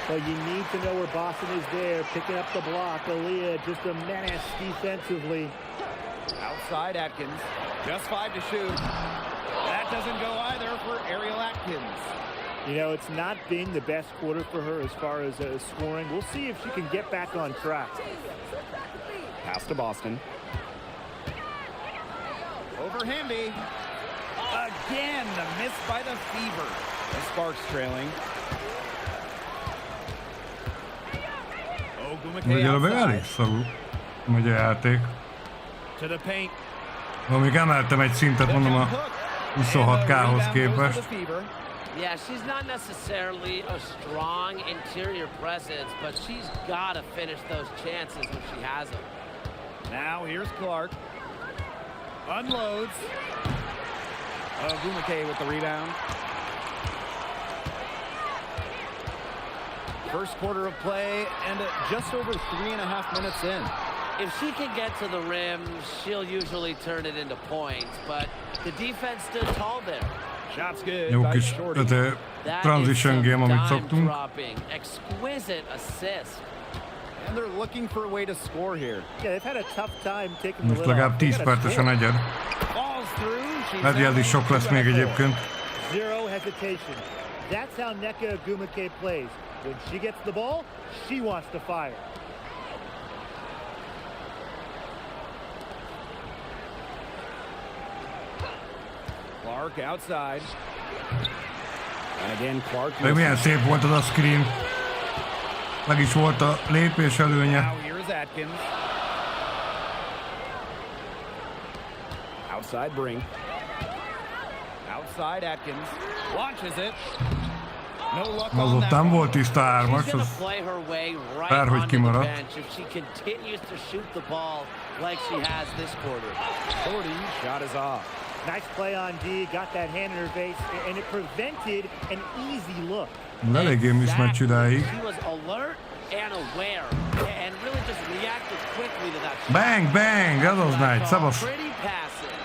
Well, you need to know where Boston is there, picking up the block. Aaliyah just a menace defensively. Outside Atkins, just 5 to shoot. That doesn't go either for Ariel Atkins. You know, it's not been the best quarter for her as far as scoring. We'll see if she can get back on track. Pass to Boston. Over Hamby. Again, the miss by the Fever. The Sparks trailing. Nagyjából meg elég szarul megy a játék. To the paint. Amíg emeltem egy szintet, mondom a 26K-hoz képest. Yeah, she's not necessarily a strong interior presence, but she's got to finish those chances when she has them. Now here's Clark. Unloads. Ogumake with the rebound. First quarter of play and just over 3.5 minutes in. If she can get to the rim, she'll usually turn it into points, but the defense stood tall there. Shots good. Jó kis transition game, amit szoktunk. Exquisite assist. And they're looking for a way to score here. Yeah, they've had a tough time taking the Most legalább 10 perces a negyed. Negyed is sok lesz még egyébként. Zero hesitation. That's how Nneka Ogumake plays. When she gets the ball, she wants to fire. Clark outside. And again, Clark. De milyen szép volt az a screen. Meg is volt a lépés előnye. Now here's Atkins. Outside Brink. Outside Atkins. Launches it. No luck Az on ott that nem one. volt tiszta ármas, az bárhogy kimaradt. If she continues to shoot the ball like she has this quarter. 40 shot is off. Nice play on D, got that hand in her face, and it prevented an easy look. Eléggé mismatch idáig. She was alert and aware, and really just reacted quickly to that shot. Bang, bang, az az nagy, szabasz. Pretty passive.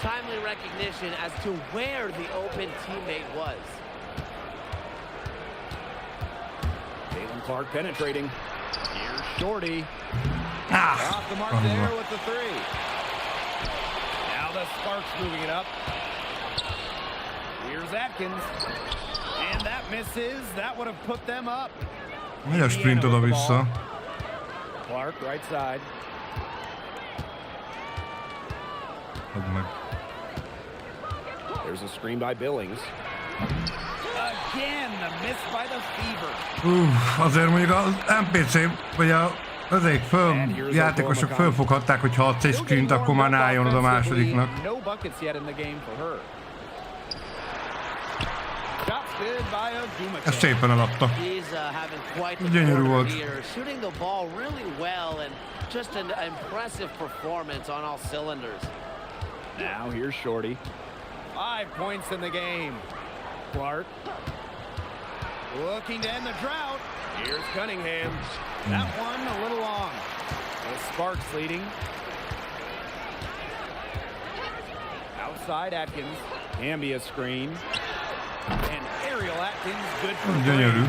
Timely recognition as to where the open teammate was. Caitlin Clark penetrating. Here's Shorty. Ah, Off the mark there with the three. Now the Sparks moving it up. Here's Atkins. And that misses. That would have put them up. Megy a sprint oda-vissza. Clark right side. Add meg. There's a screen by Billings. Again, the miss by the Fever. Azért mondjuk az NPC, vagy ezek játékosok fölfoghatták, hogy ha adsz egy screent, akkor már ne álljon oda a másodiknak. No buckets yet in the game for her. Shots good by Ogumake. Ez szépen eladta. Gyönyörű volt. Shooting the ball really well and just an impressive performance on all cylinders. Now here's Shorty. 5 points in the game. Clark. Looking to end the drought. Here's Cunningham. That one a little long. The Sparks leading. Outside Atkins. Ambia screen. And Ariel Atkins good for Gyönyörű.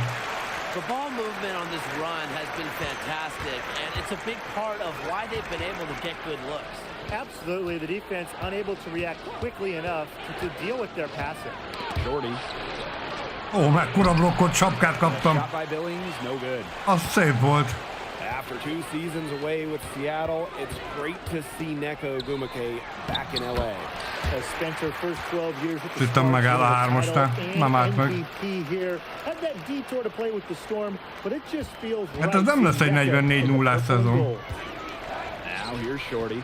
The ball movement on this run has been fantastic, and it's a big part of why they've been able to get good looks. Absolutely, the defense unable to react quickly enough to deal with their passing. Shorty. Ó, mekkora blokkot, sapkát kaptam. Shot by Billings, no good. Az szép volt. After 2 seasons away with Seattle, it's great to see Neko Gumake back in LA. Has spent her first 12 years with the Süttem Sparks, megáll a winning the hármasnál. title Nem állt and meg. MVP here. Had that detour to play with the Storm, but it just feels Hát right ez nem lesz egy seeing Neko 44-0-ás in the szezon. goal. Now here's Shorty.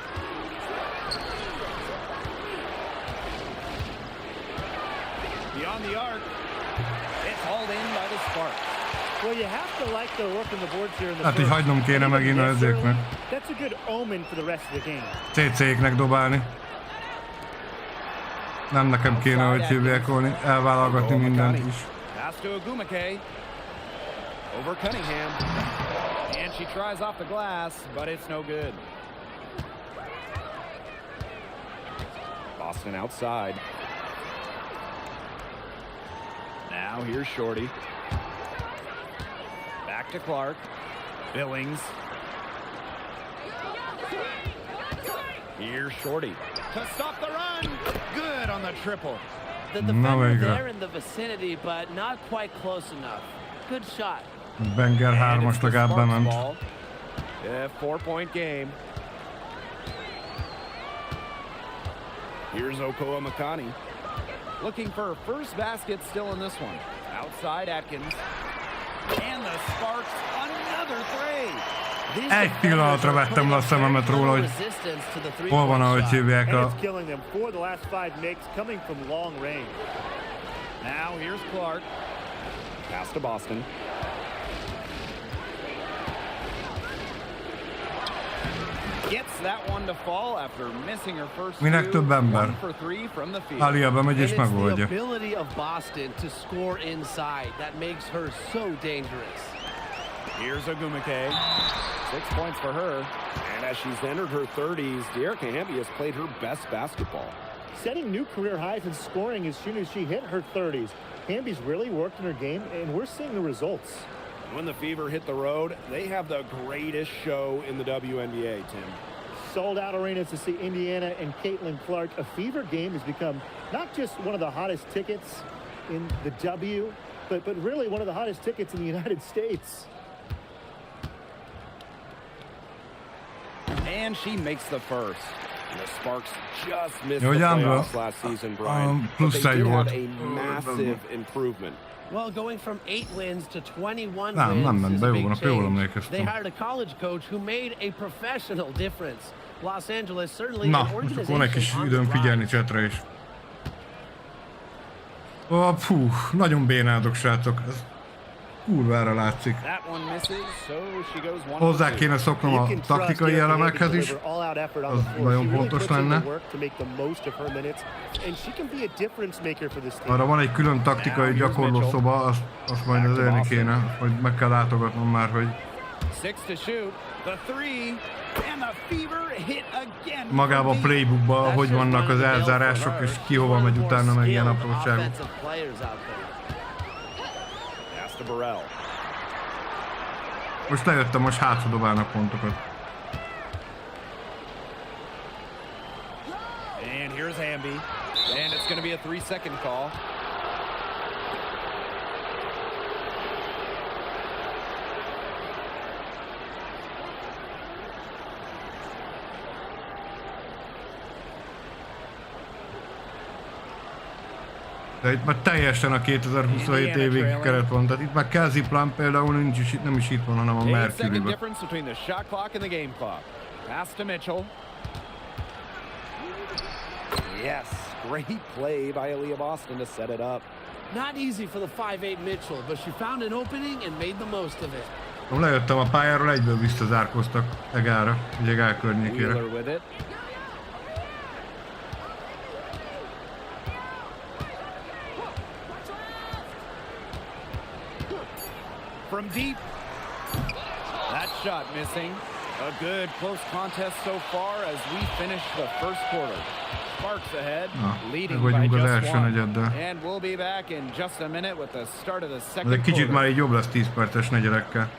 Beyond the arc. It's hauled in by the Sparks. Well, you have to like their work on the boards here in the Hát így first. hagynom kéne Even megint this ezeknek. early, that's a good omen for the rest of the game. CC-knek dobálni. Nem nekem kéne, hogy hívják volni, elvállalgatni mindent is. Pass to Agumake. Over Cunningham. And she tries off the glass, but it's no good. Boston outside. Now here's Shorty. Back to Clark. Billings. Here's Shorty. To stop the run. Good on the triple. The defender there in the vicinity, but not quite close enough. Good shot. Benger 3-as legalább bement. 4-point game. Here's Okoa Makani. Looking for her first basket still in this one. Outside Atkins. And the Sparks, another three. Egy pillanatra vettem le a szememet róla, hogy hol van, ahogy hívják a... And it's killing them. 4 of the last 5 makes coming from long range. Now here's Clark. Pass to Boston. Gets that one to fall after missing her first Minek több ember? 1 for 3 from the field. Alia bemegy és megoldja. The ability of Boston to score inside that makes her so dangerous. Here's Agumake. 6 points for her. And as she's entered her 30s, Dearica Hamby has played her best basketball. Setting new career highs in scoring as soon as she hit her 30s. Hamby's really worked in her game, and we're seeing the results. When the Fever hit the road, they have the greatest show in the WNBA, Tim. Sold out arenas to see Indiana and Caitlin Clark. A Fever game has become not just one of the hottest tickets in the W, but really one of the hottest tickets in the United States. And she makes the first. The Sparks just missed Jó, the Jánbro. playoffs last season, Brian. But plusz they egy did have volt. a massive improvement. Well, going from 8 wins to 21 Nem wins ment is be, a jó big van, jól change. emlékeztem. They hired a college coach who made a professional difference. Los Angeles certainly Na, an most organization akkor van egy kis on the időm figyelni rise. csetre is. Ó, fú, nagyon bénádok, srácok. Ez kurvára látszik. That one misses, so she goes 1 Hozzá for 2. kéne szoknom a taktikai elemekhez is. Az nagyon fontos lenne. Arra van egy külön taktikai gyakorló szoba, azt majd az élni kéne, hogy meg kell látogatnom már, hogy 6 to shoot. The 3 and the Fever hit again. magába a playbookba, hogy vannak az elzárások, és ki hova megy utána, meg ilyen apróságok. Pass to Burrell. Most lejöttem, most hátra dobálnak pontokat. And here's Hamby. And it's going to be a 3-second call. De itt már teljesen a 2027 évig keret van. Tehát itt már Kelsey Plum például nem is itt van, hanem a 8-second Mercury-ben. difference between the shot clock and the game clock. Pass to Mitchell. Yes, great play by Aaliyah Boston to set it up. Not easy for the 5'8 Mitchell, but she found an opening and made the most of it. Lejöttem a pályáról, egyből visszazárkoztak Egára, ugye Egál környékére. Wheeler with it. From deep. That shot missing. A good close contest so far as we finish the first quarter. Sparks ahead, leading by vagyunk az just első one. negyeddel. And we'll be back in just a minute with the start of the Ez second egy kicsit quarter. már így jobb lesz 10 perces negyedekkel.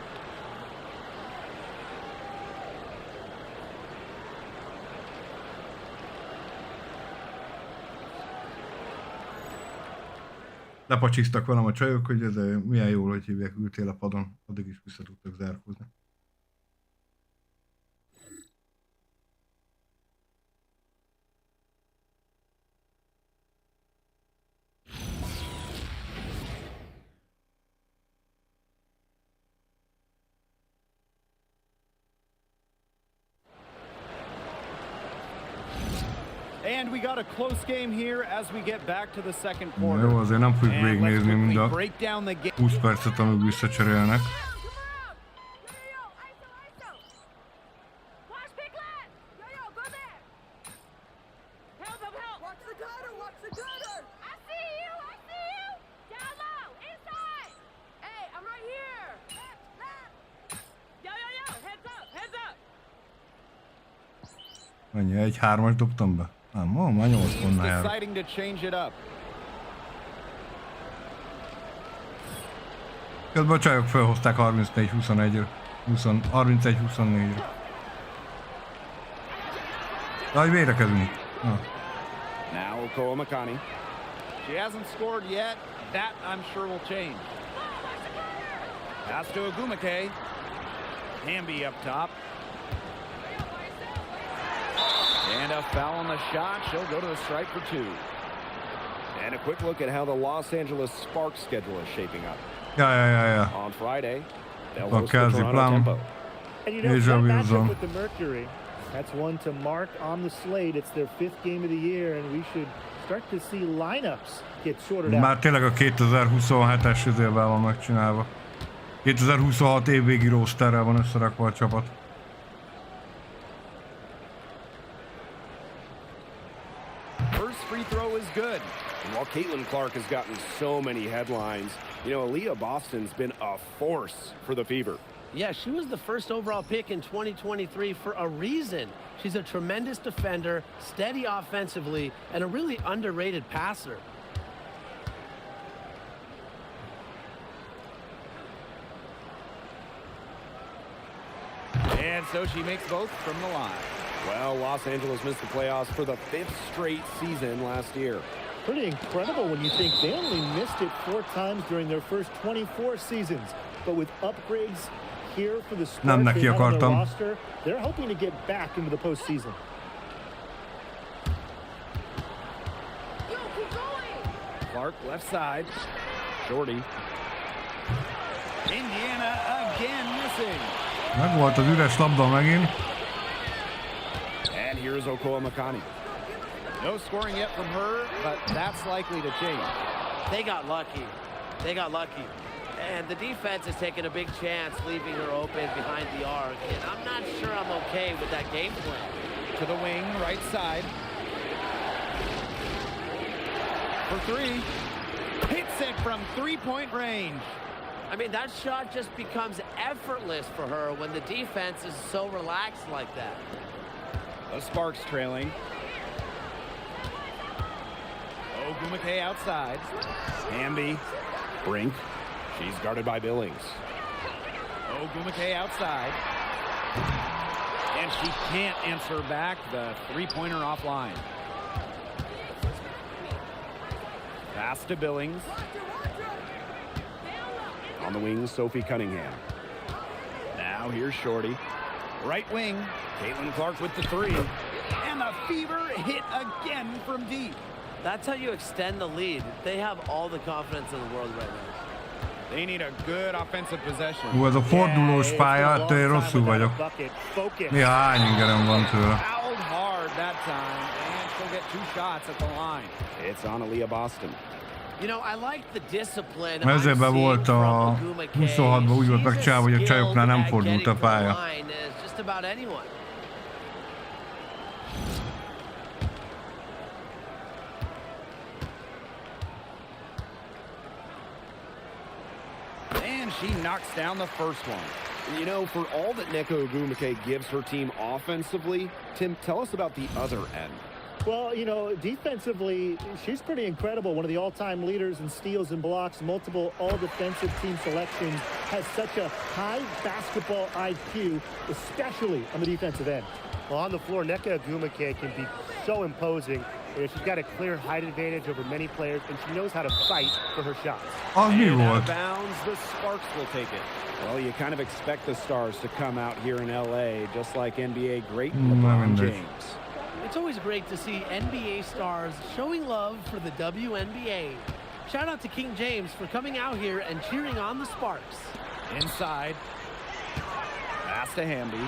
Lepacsisztak velem a csajok, hogy ez milyen jól, hogy hívják, ültél a padon, addig is vissza tudtak zárkózni. And we got a close game here as we get back to the second quarter. Jó, azért nem fogjuk végignézni mind a break down the game. 20 percet, amíg visszacserélnek. Mennyi? Egy 3-as dobtam be? Nem, már 8 pontnál jár. Deciding to change it up. Közben a csajok felhozták 34-21-re. 31-24-re. Jaj, védekezünk. Now Okoa Makani. She hasn't scored yet. That I'm sure will change. Pass to Ogumake. Hamby up top. And a foul on the shot. She'll go to the strike for 2. And a quick look at how the Los Angeles Sparks schedule is shaping up. Yeah. On Friday, they'll host the Toronto Tempo. And you know, that matchup with the Mercury, that's one to mark on the slate. It's their 5th game of the year, and we should start to see lineups get sorted out. Már tényleg a 2027-es izével van megcsinálva. 2026 évvégi rosterrel van összerakva a csapat. Free throw is good. And while Caitlin Clark has gotten so many headlines, you know, Aaliyah Boston's been a force for the Fever. Yeah, she was the first overall pick in 2023 for a reason. She's a tremendous defender, steady offensively, and a really underrated passer. And so she makes both from the line. Well, Los Angeles missed the playoffs for the 5th straight season last year. Pretty incredible when you think they only missed it 4 times during their first 24 seasons. But with upgrades here for the Sparks on their roster, they're hoping to get back into the postseason. Clark left side. Shorty. Indiana again missing. Meg volt az üres labda megint. And here's Okoa Makani. No scoring yet from her, but that's likely to change. They got lucky. And the defense is taking a big chance, leaving her open behind the arc. And I'm not sure I'm okay with that game plan. To the wing, right side. For 3. Hits it from 3-point range. I mean, that shot just becomes effortless for her when the defense is so relaxed like that. The Sparks trailing. Ogumake outside. Hamby. Brink. She's guarded by Billings. Ogumake outside. And she can't answer back. The 3-pointer offline. Pass to Billings. On the wing, Sophie Cunningham. Now here's Shorty. Right wing, Caitlin Clark with the 3. And the Fever hit again from deep. That's how you extend the lead. They have all the confidence in the world right now. They need a good offensive possession. Hú, ez a fordulós pálya, ettől én rosszul vagyok. Néha hányingerem van tőle. Fouled hard that time, and she'll get 2 shots at the line. It's on Aaliyah Boston. You know, I like the discipline. Ezért volt a 26-ban úgy volt megcsinálva, hogy a csajoknál nem fordult a pálya. Just about anyone. And she knocks down the first one. You know, for all that Neko Ogumake gives her team offensively, Tim, tell us about the other end. Well, you know, defensively, she's pretty incredible. One of the all-time leaders in steals and blocks, multiple all-defensive team selections, has such a high basketball IQ, especially on the defensive end. Well, on the floor, Nneka Ogumake can be so imposing. She's got a clear height advantage over many players, and she knows how to fight for her shots. Az mi And out of volt? bounds, the Sparks will take it. Well, you kind of expect the Stars to come out here in LA, just like NBA great LeBron James. It's always great to see NBA stars showing love for the WNBA. Shout out to King James for coming out here and cheering on the Sparks. Inside. Pass to Hamby.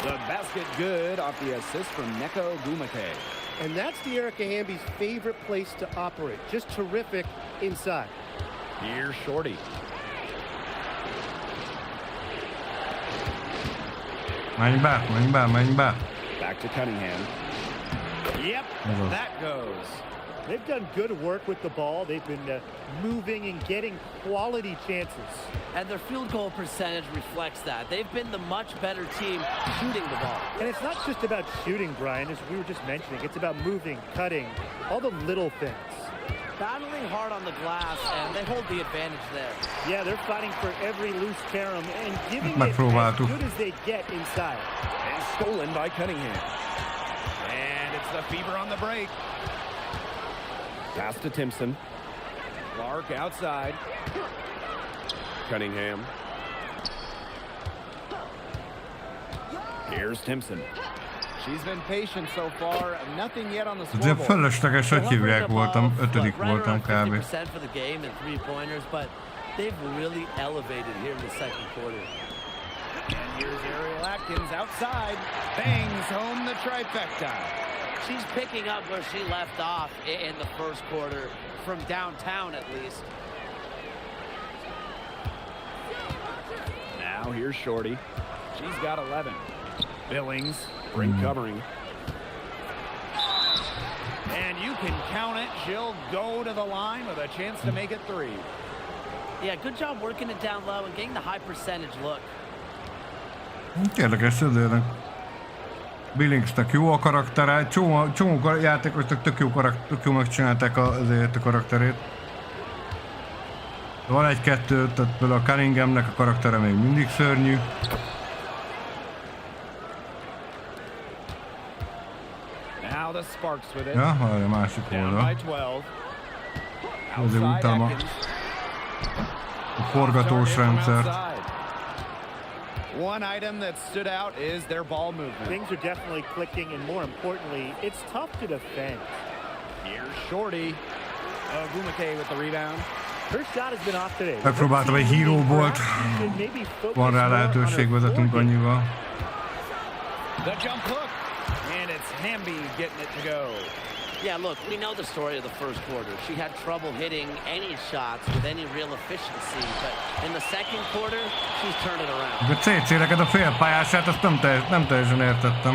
The basket good off the assist from Neko Gumake. And that's the Erica Hamby's favorite place to operate. Just terrific inside. Here's Shorty. Menj be. Back to Cunningham. Yep, that goes. They've done good work with the ball. They've been moving and getting quality chances. And their field goal percentage reflects that. They've been the much better team shooting the ball. And it's not just about shooting, Brian, as we were just mentioning. It's about moving, cutting, all the little things. Battling hard on the glass, and they hold the advantage there. Yeah, they're fighting for every loose carom and giving it Megpróbáltuk. as good as they get inside. And stolen by Cunningham. And it's the Fever on the break. Pass to Timpson. Clark outside. Cunningham. Here's Timpson. She's been patient so far. Nothing yet on the Azért scoreboard. fölösleges, hogy hívják voltam, 5. voltam kb. 50% for the game and 3-pointers, but they've really elevated here in the second quarter. And here's Ariel Atkins outside. Bangs home the trifecta. She's picking up where she left off in the first quarter, from downtown at least. Now here's Shorty. She's got 11. Billings, ring covering. And you can count it. She'll go to the line with a chance to make it 3. Yeah, good job working it down low and getting the high percentage look. Érdekes szedőnek. Billingsnek jó a karaktere, csomó játékosnak tök jó megcsinálták azért a karakterét. Van egy-kettő, tehát például a Cunninghamnek a karaktere még mindig szörnyű. Now the Sparks with it. Ja, várj, a másik oldal. Azért utána a forgatós rendszert. One item that stood out is their ball movement. Things are definitely clicking, and more importantly, it's tough to defend. Here's Shorty. Gumake with the rebound. Her shot has been off today. Megpróbáltam, egy híró volt. Van rá lehetőség, vezetünk annyival. The jump hook. And it's Hamby getting it to go. Yeah, look, we know the story of the first quarter. She had trouble hitting any shots with any real efficiency, but in the second quarter, she's turned it around. De CC-leket a félpályását, azt nem teljesen értettem.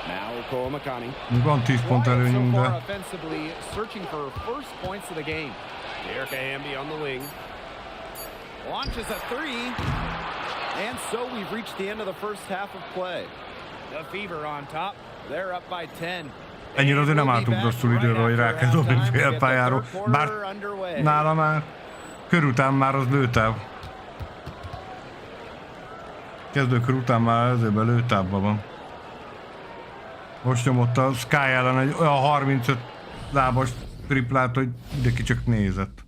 Now Cole McConney. Van 10 pont előnyünk, de... offensively, searching for her first points of the game. Erica Hamby on the wing. Launches a 3. And so we've reached the end of the first half of play. The Fever on top. They're up by 10. Ennyire azért nem álltunk rosszul időre, hogy rá kell dobni félpályáról. Bár nála már körután már az lőtáv. Kezdőkör után már azért lőtávban van. Most nyomott a Sky ellen egy olyan 35 lábas triplát, hogy mindenki csak nézett.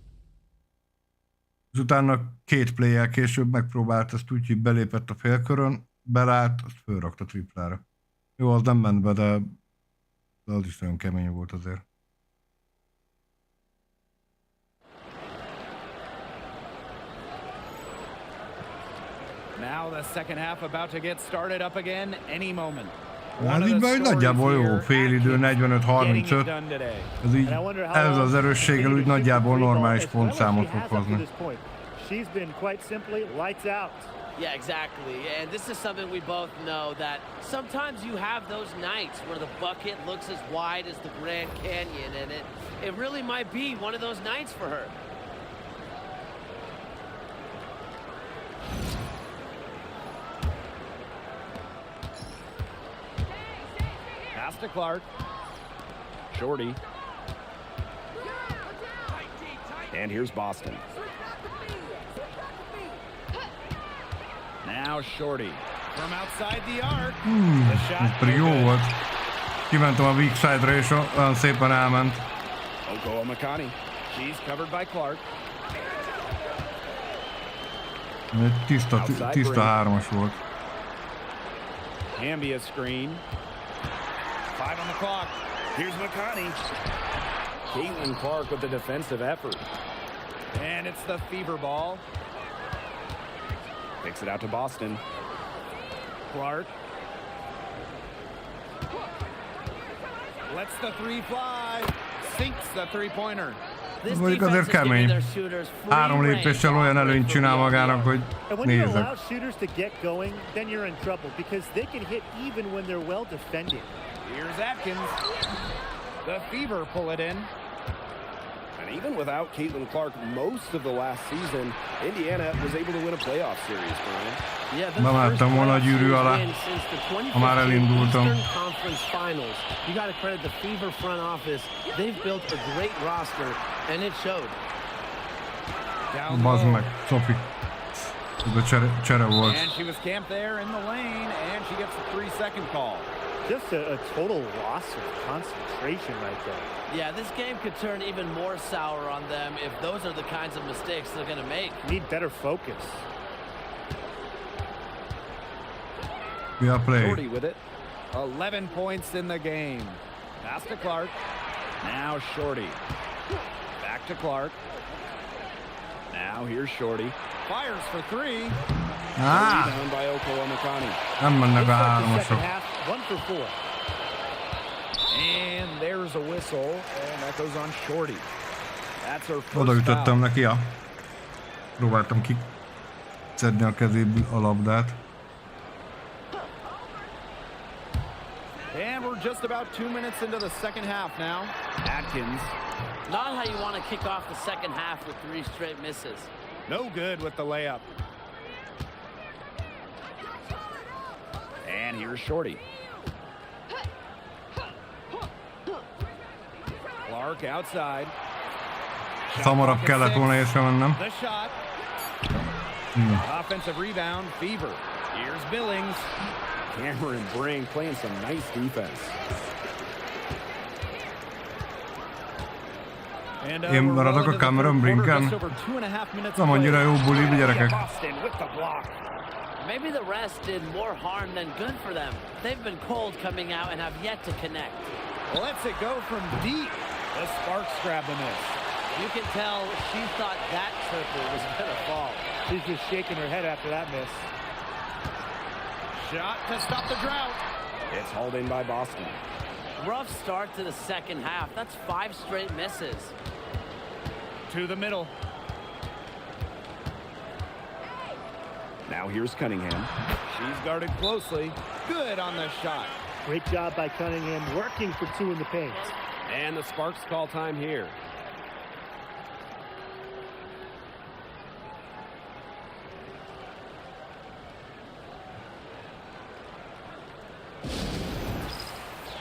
És utána 2 play-jel később megpróbált ezt úgy, hogy belépett a félkörön, belállt, azt fölrakta triplára. Jó, az nem ment be, de az is nagyon kemény volt azért. Now the second half about to get started up again any moment. Ez így már nagyjából jó, fél idő, 45-35. Ez így, ez az erősséggel úgy nagyjából normális pontszámot fog hozni. She's been quite simply lights out. Yeah, exactly. And this is something we both know, that sometimes you have those nights where the bucket looks as wide as the Grand Canyon, and it really might be one of those nights for her. Pass to Clark. Shorty. And here's Boston. Now Shorty from outside the arc. The shot. Pretty jó volt. Kimentem a weak side-ra, és olyan szépen elment. Okoomekani. She's covered by Clark. Egy tiszta hármas volt. Hamby a screen. 5 on the clock. Here's McConney. Caitlin Clark with the defensive effort. And it's the Fever ball. Picks it out to Boston. Clark. Lets the three fly. Sinks the three-pointer. Mondjuk azért kemény. 3 lépéssel olyan előnyt csinál magának, hogy nézzek. Here's Atkins. The Fever pull it in. And even without Caitlin Clark most of the last season, Indiana was able to win a playoff series, Brian. Bemehettem volna a gyűrű alá, ha már elindultam. You got to credit the Fever front office. They've built a great roster, and it showed. Bazd meg, Sophie. Ez a csere volt. And she was camped there in the lane, and she gets a 3-second call. Just a total loss of concentration right there. Yeah, this game could turn even more sour on them if those are the kinds of mistakes they're going to make. Need better focus. Yeah, play. Shorty with it. 11 points in the game. Pass to Clark. Now Shorty. Back to Clark. Now here's Shorty. Fires for 3. Rebound by Okoomekani. Nem mennek a hármasok. 1 for 4. And there's a whistle, and that goes on Shorty. That's her first Odaütöttem foul. neki, próbáltam szedni a kezéből a labdát. And we're just about 2 minutes into the second half now. Atkins. Not how you want to kick off the second half with 3 straight misses. No good with the layup. And here's Shorty. Clark outside. Hamarabb kellett volna észrevennem. The shot. Offensive rebound, Fever. Here's Billings. Cameron Brink playing some nice defense. Én maradok a Cameron Brinken. Nem annyira jó buli, gyerekek. Maybe the rest did more harm than good for them. They've been cold coming out and have yet to connect. Lets it go from deep. The Sparks grab the miss. You can tell she thought that triple was going to fall. She's just shaking her head after that miss. Shot to stop the drought. It's hauled in by Boston. Rough start to the second half. That's 5 straight misses. To the middle. Now here's Cunningham. She's guarded closely. Good on the shot. Great job by Cunningham, working for 2 in the paint. And the Sparks call time here.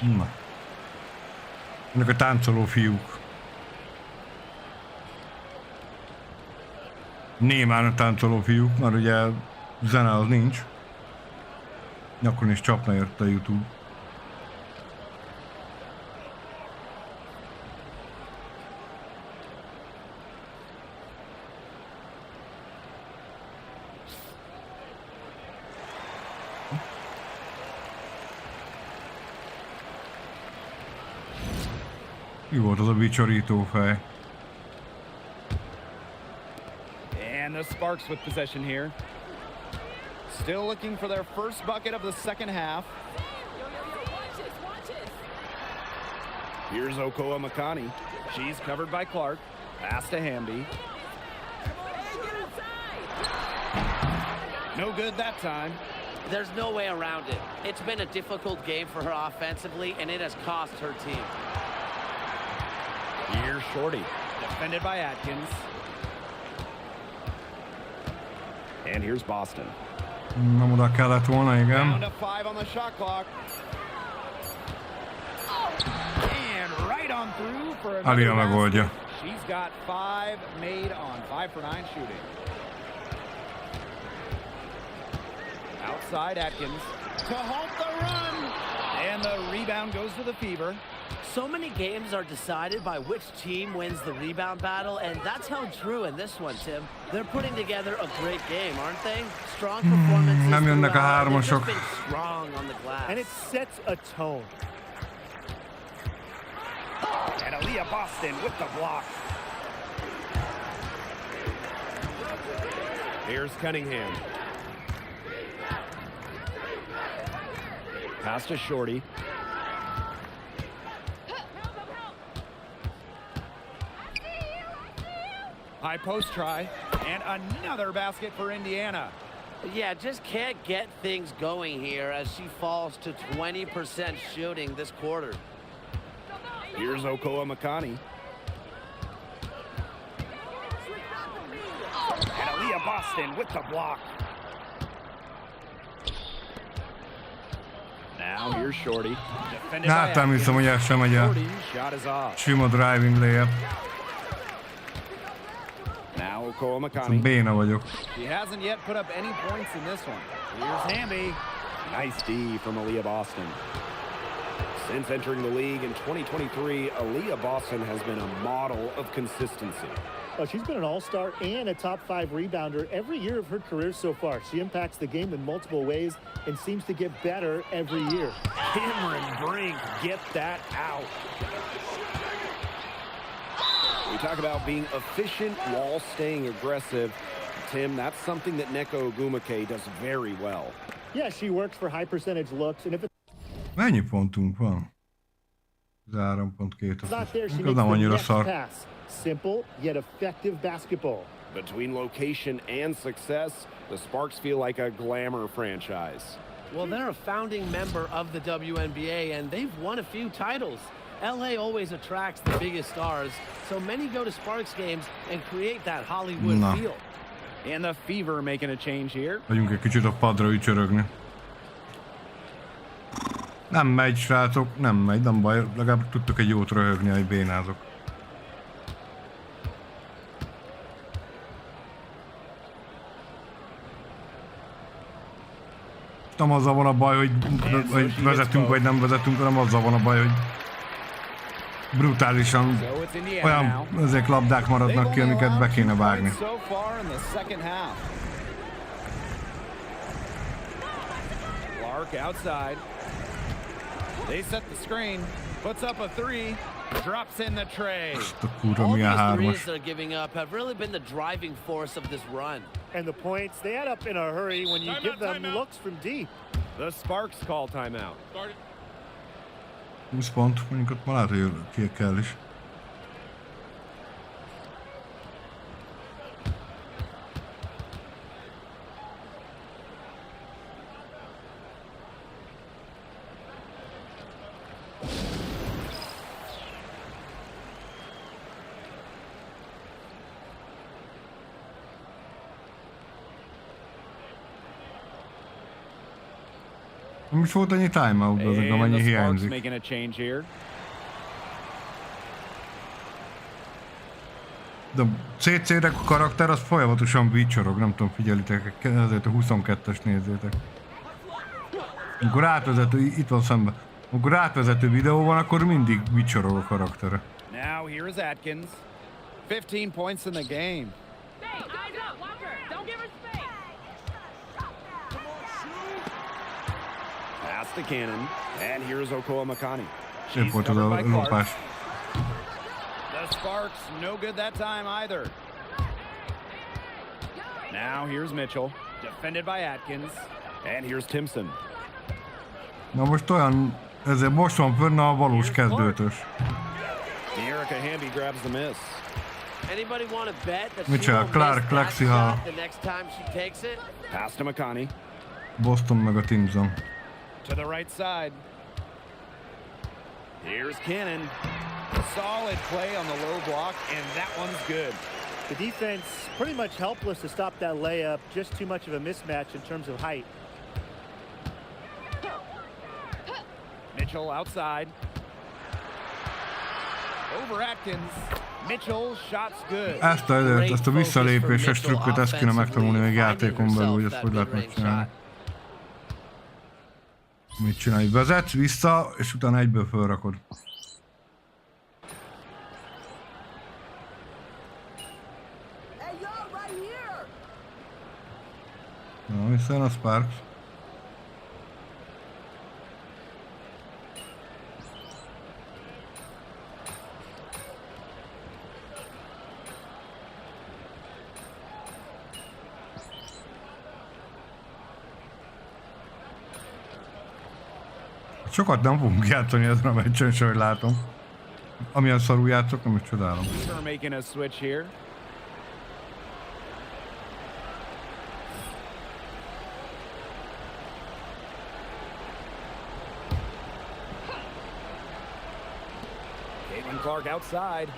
Na. Ennek a táncoló fiúk. Némán a táncoló fiúk, mert ugye zene az nincs. Nyakon is csapna érte a YouTube. Mi volt az a bicsorító fej? And the Sparks with possession here. Still looking for their first bucket of the second half. Here's Okoomekani. She's covered by Clark. Pass to Hamby. No good that time. There's no way around it. It's been a difficult game for her offensively, and it has cost her team. Here's Shorty, defended by Atkins. And here's Boston. Nem oda kellett volna, igen. Down to 5 on the shot clock. And right on through for Alia another megoldja. basket. She's got 5 made on 5 for 9 shooting. Outside Atkins to halt the run. And the rebound goes to the Fever. So many games are decided by which team wins the rebound battle, and that's held true in this one, Tim. They're putting together a great game, aren't they? Strong performances nem jönnek a throughout. They've hármasok. just been strong on the glass. And it sets a tone. And Aaliyah Boston with the block. Here's Cunningham. Pass to Shorty. High post try. And another basket for Indiana. Yeah, just can't get things going here as she falls to 20% shooting this quarter. Here's Okoa Makani. And Aaliyah Boston with the block. Now here's Shorty. Defended by Hát nem hiszem, hogy el sem megy el. Shorty, shot is off. Sima driving layup. Now Okoa Makani. Béna vagyok. She hasn't yet put up any points in this one. Here's Hamby. Nice D from Aaliyah Boston. Since entering the league in 2023, Aaliyah Boston has been a model of consistency. Oh, she's been an all-star and a top 5 rebounder every year of her career so far. She impacts the game in multiple ways and seems to get better every year. Cameron Brink, get that out. We talk about being efficient while staying aggressive. Tim, that's something that Neko Ogumake does very well. Yeah, she works for high percentage looks, and if it's Mennyi pontunk van? 3.2. not there, she Ez makes nem the annyira next szar. pass. Simple yet effective basketball. Between location and success, the Sparks feel like a glamour franchise. Well, they're a founding member of the WNBA, and they've won a few titles. LA always attracts the biggest stars, so many go to Sparks games and create that Hollywood Na. feel. And the Fever making a change here. Vagyunk egy kicsit a padra ücsörögni. Nem megy, srácok, nem megy, nem baj, legalább tudtok egy jót röhögni, hogy bénázok. Nem azzal van a baj, hogy vezetünk vagy nem vezetünk, hanem azzal van a baj, hogy brutálisan So it's Indiana olyan now. ezek labdák maradnak ki, amiket be kéne vágni. So far in the second half. Clark outside. They set the screen, puts up a three, drops in the tray. Azt a kurva All milyen these hármas. threes they're giving up have really been the driving force of this run. And the points, they add up in a hurry when you give them looks from deep. The Sparks call timeout. 20 pont, mondjuk ott ma lehet, hogy ki kell is. Nem is volt annyi timeout, azok nem And annyi the Sparks hiányzik. making a change here. De a CC-nek a karakter az folyamatosan vicsorog, nem tudom, figyelitek, ezért a 22-es nézzétek. Amikor átvezető, itt van szemben, amikor átvezető videó van, akkor mindig vicsorog a karaktere. Now here is Atkins. 15 points in the game. Pass to Cannon. And here's Okoa Makani. Szép She's volt az covered a by Clark. lopás. The Sparks no good that time either. Now here's Mitchell. Defended by Atkins. And here's Timpson. Na most olyan, ezért most van fönn a valós kezdőtös. Erica Hamby grabs the miss. Anybody want to bet that she Mitchell, won't Clark, miss that Lexi Hall. shot the next time she takes it? Pass to Makani. Boston meg a Timpson. To the right side. Here's Cannon. Solid play on the low block, and that one's good. The defense pretty much helpless to stop that layup. Just too much of a mismatch in terms of height. Mitchell outside. Over Atkins. Mitchell, shots good. Ezt a visszalépéses trükköt, ezt kéne megtanulni még játékon belül, hogy ezt hogy lehet megcsinálni. Mit csinálj? Vezetsz vissza, és utána egyből fölrakod. Na, viszont a Sparks. Sokat nem fogunk játszani ezen a meccsen, hogy látom. Amilyen szarul játszok, nem is csodálom. Making a switch here. Caitlin Clark outside.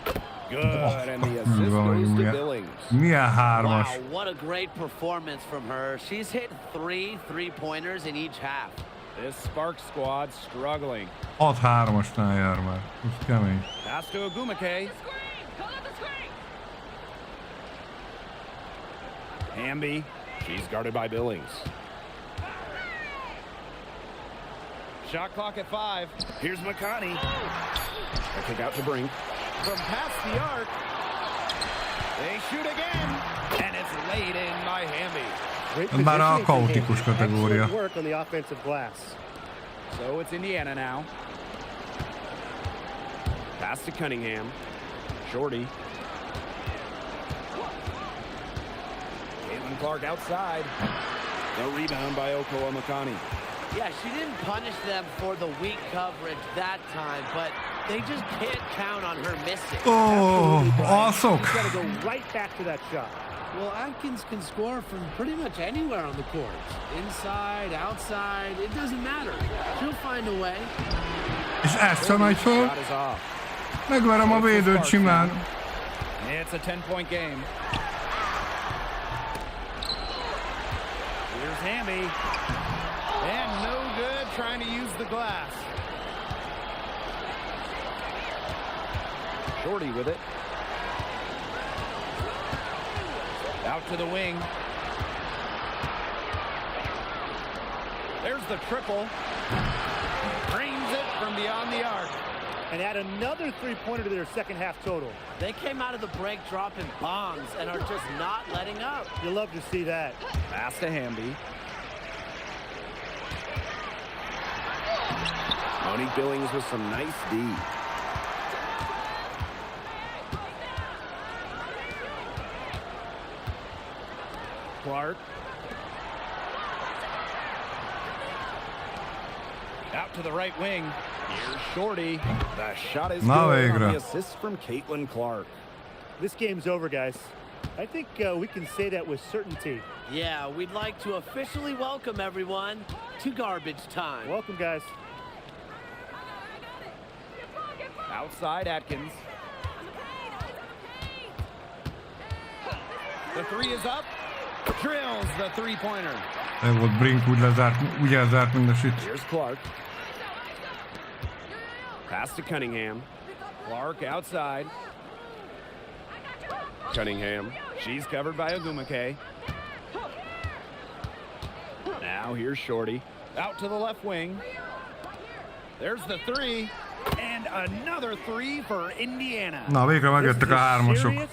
Good, and the assist goes to Billings. Milyen hármas. Wow, what a great performance from her. She's hit 3 3-pointers in each half. This Spark squad struggling. 6-3-asnál jár már. Ez kemény. Pass to Agumake. Hamby. She's guarded by Billings. Shot clock at 5. Here's McConney. I kick out to Brink. From past the arc. They shoot again. And it's laid in by Hamby. Már a kaotikus kategória. Work on the offensive glass. So it's Indiana now. Pass to Cunningham. Shorty. Caitlin Clark outside. The rebound by Okoa McConney. Yeah, she didn't punish them for the weak coverage that time, but they just can't count on her missing. Oh, awesome. She's got to go right back to that shot. Well, Atkins can score from pretty much anywhere on the court. Inside, outside, it doesn't matter. She'll find a way. És ezt a nagy föl. Megverem a védőt simán. It's a 10-point game. Here's Hamby. And no good trying to use the glass. Shorty with it. Out to the wing. There's the triple. Frames it from beyond the arc. And add another three-pointer to their second half total. They came out of the break dropping bombs and are just not letting up. You love to see that. Pass to Hamby. Monique Billings with some nice D. Clark. Out to the right wing. Here's Shorty. The shot is good on the assist from Caitlin Clark. This game's over, guys. I think we can say that with certainty. Yeah, we'd like to officially welcome everyone to garbage time. Welcome, guys. Outside Atkins. The three is up. Drills the three-pointer. Ez volt Brink, úgy elzárt mindesit. Here's Clark. Pass to Cunningham. Clark outside. Cunningham. She's covered by Agumake. Now here's Shorty. Out to the left wing. There's the three. And another three for Indiana. Na, végre megjöttek a hármasok.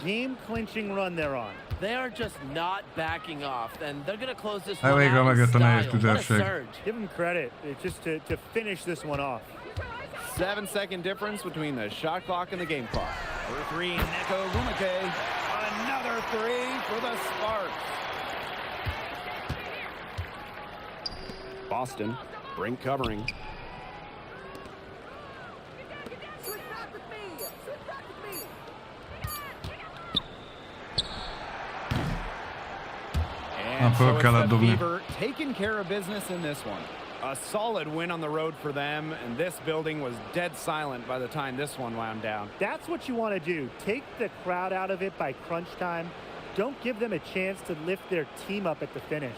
Game-clinching run they're on. They are just not backing off, and they're going to close this one out in style. What a surge. Give them credit, just to finish this one off. 7-second difference between the shot clock and the game clock. For three, Neko Agumake. Another three for the Sparks. Boston, Brink covering. And so it's the Fever taking care of business in this one. A solid win on the road for them, and this building was dead silent by the time this one wound down. That's what you want to do. Take the crowd out of it by crunch time. Don't give them a chance to lift their team up at the finish.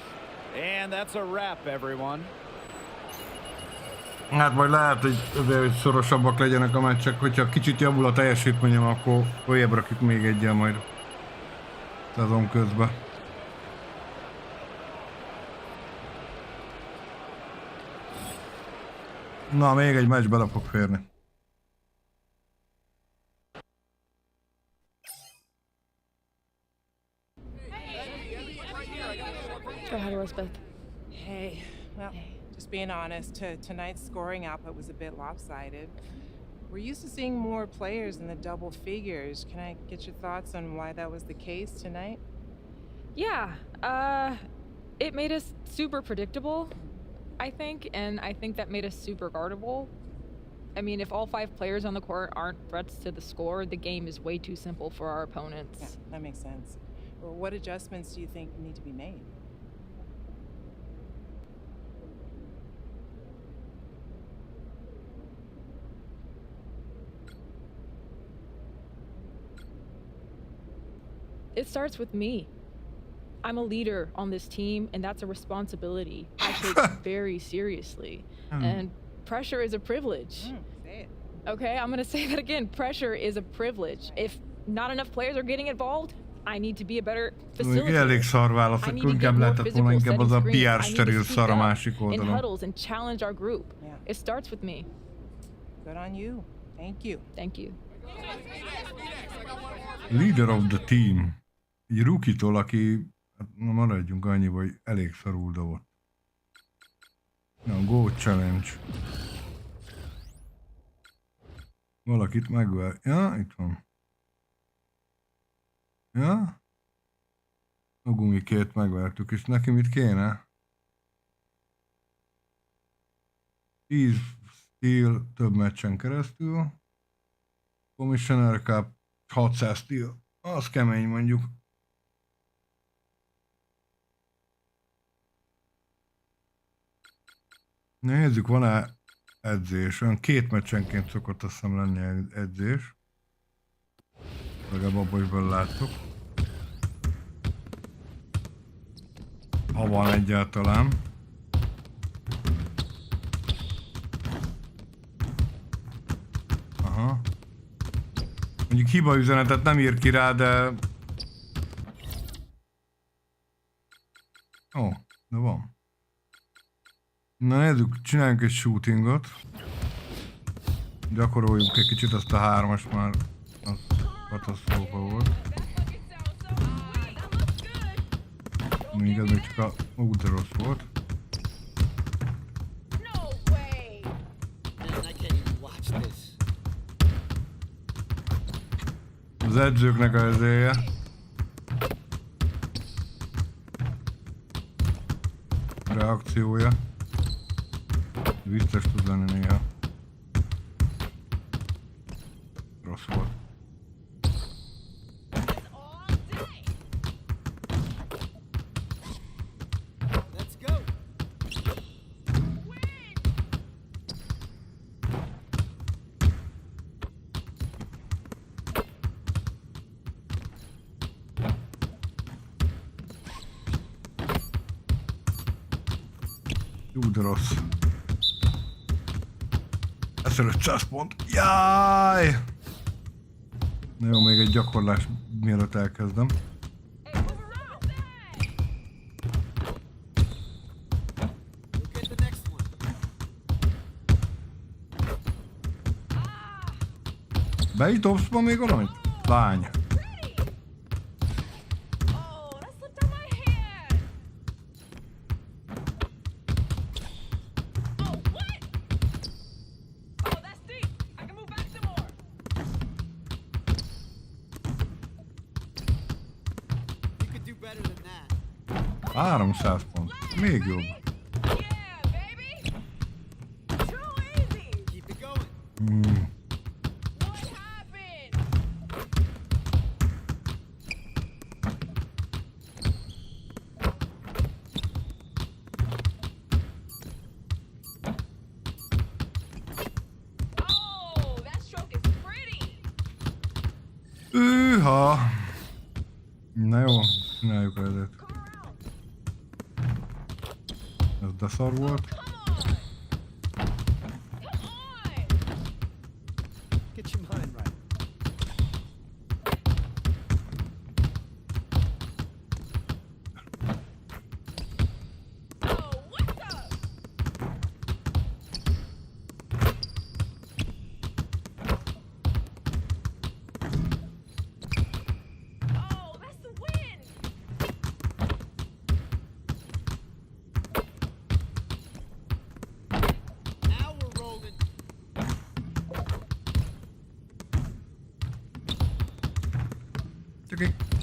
And that's a wrap, everyone. Hát majd lehet, hogy szorosabbak legyenek a meccsek, hogyha kicsit javul a teljesítményem, akkor följebb rakjuk még egyen majd szezon közben. Na, még egy meccs bele fog férni. Go ahead, Elizabeth. Hey, well, just being honest, tonight's scoring output was a bit lopsided. We're used to seeing more players in the double figures. Can I get your thoughts on why that was the case tonight? Yeah, it made us super predictable, I think, and I think that made us super guardable. I mean, if all 5 players on the court aren't threats to the score, the game is way too simple for our opponents. Yeah, that makes sense. Well, what adjustments do you think need to be made? It starts with me. I'm a leader on this team, and that's a responsibility I take very seriously. And pressure is a privilege. Say it. Okay, I'm gonna say that again. Pressure is a privilege. If not enough players are getting involved, I need to be a better facilitator. Elég szar válasz, akkor inkább lehetett volna inkább az a PR steril szar a másik in oldalon. huddles and challenge our group. It starts with me. Good on you. Thank you. Thank you. Leader of the team. Egy rookie-tól, aki, hát maradjunk annyiba, hogy elég szarul dobott. Na, go challenge. Valakit megver... Ja, itt van. Ja? A gumikét megvertük, és neki mit kéne? 10 steal több meccsen keresztül. Commissioner Cup 600 steal. Az kemény mondjuk. Nézzük, van-e edzés? Olyan 2 meccsenként szokott azt hiszem lenni edzés. Legalább abban is beláttuk. Ha van egyáltalán. Aha. Mondjuk hiba üzenetet nem ír ki rá, de... Ó, de van. Na nézzük, csináljunk egy shootingot. Gyakoroljuk egy kicsit azt a 3-as, már az katasztrófa volt. Még ez még csak a... de rossz volt. Az edzőknek a ezéje. Reakciója. Vicces tud lenni néha. Rossz volt. Jó, de rossz. 1500 pont. Jaj! Na jó, még egy gyakorlás mielőtt elkezdem. Be is dobsz ma még valamit? Lány. Yeah, 300 pont. Még jobb. Hűha! Na jó, csináljuk ezért. Ez de szar volt. Get your mind right.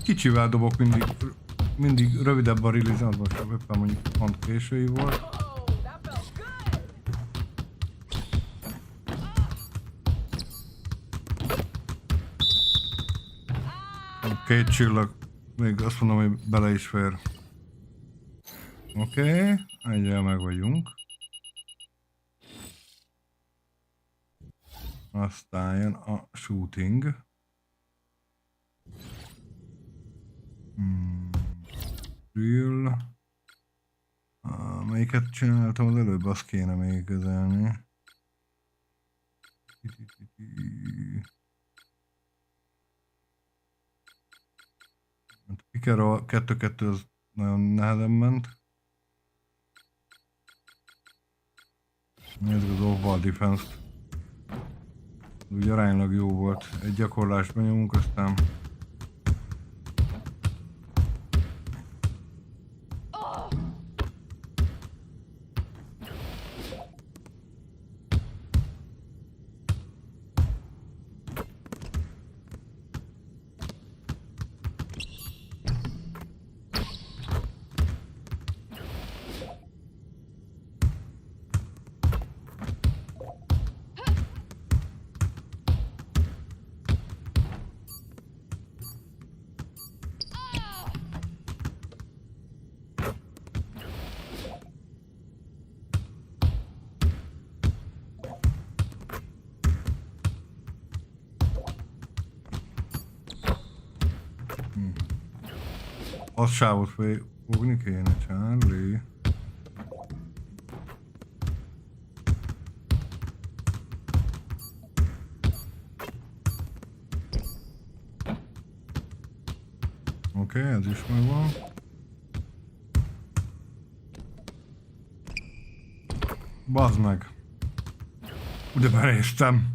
Kicsivel dobok mindig rövidebb a release, az most éppen mondjuk pont késői volt. Két csillag, még azt mondom, hogy bele is fér. Oké, egyel meg vagyunk. Aztán jön a shooting. Drill. Melyiket csináltam az előbb, azt kéne még kezelni. Picker a 2-2 az nagyon nehezen ment. Nézzük az off-ball defense-t. Úgy aránylag jó volt. Egy gyakorlást benyomunk, aztán... Az sávot fogni kéne, Charlie. Oké, ez is megvan. Bazd meg! Ugye benéztem!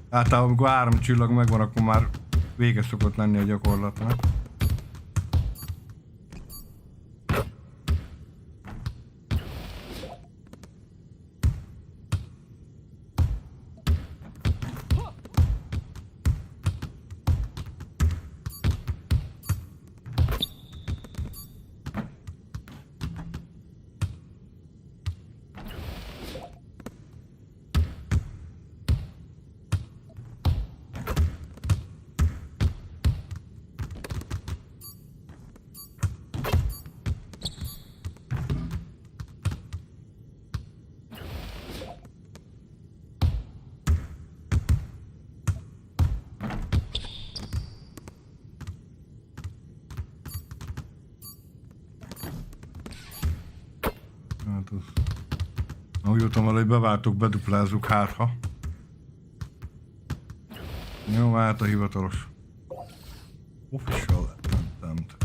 Általában amikor 3 csillag megvan, akkor már vége szokott lenni a gyakorlatnak. Úgy jöttem vele, hogy beváltuk, beduplázzuk, hátha. Jó, hát a hivatalos. Official content.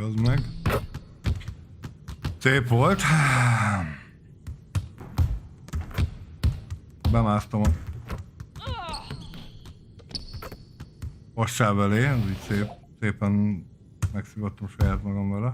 Az meg. Szép volt. Bemásztam a passáv elé, ez így szépen megszivattam saját magam vele.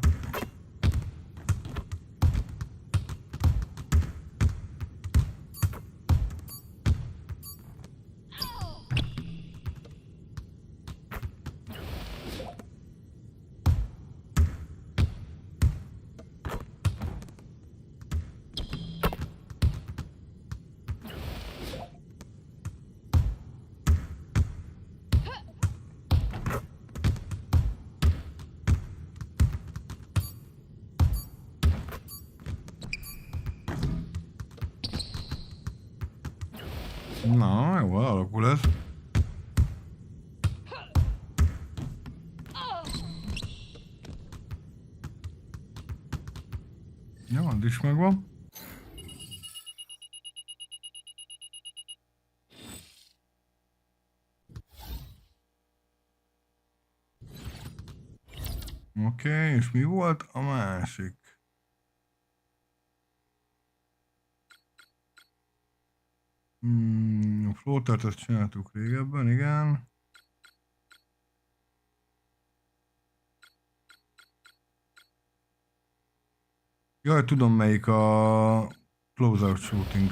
Na, jól alakul ez. Jó, az is megvan. Oké, és mi volt a másik? A floatert ezt csináltuk régebben, igen. Jaj, tudom melyik a close-out shooting.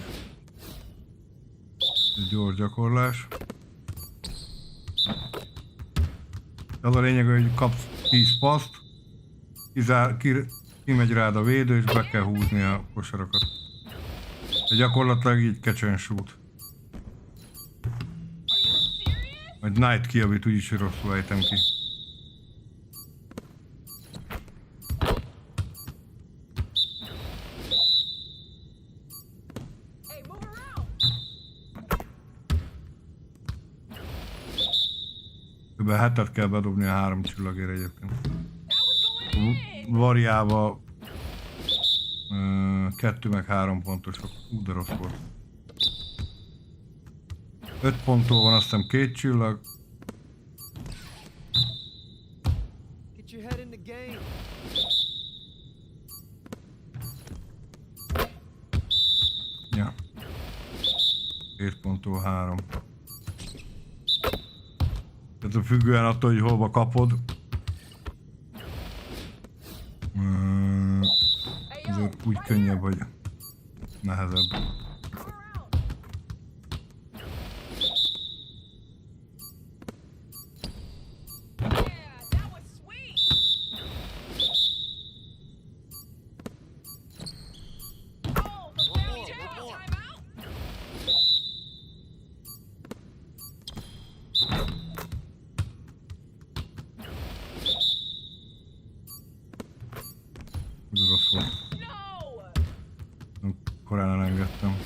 Egy gyors gyakorlás. Az a lényeg, hogy kapsz 10 paszt, kimegy rád a védő, és be kell húzni a kosarakat. De gyakorlatilag így catch and shoot. Majd Knight kijavít, úgyis rosszul ejtem ki. Kb. 7-et kell bedobni a 3 csillagért egyébként. Variába 2 meg 3 pontosok. De rossz volt. 5 ponttól van, azt hiszem 2 csillag. Ja. 2 ponttól 3. Tehát függően attól, hogy hova kapod. Ezért úgy könnyebb, hogy nehezebb. Korán elengedtem.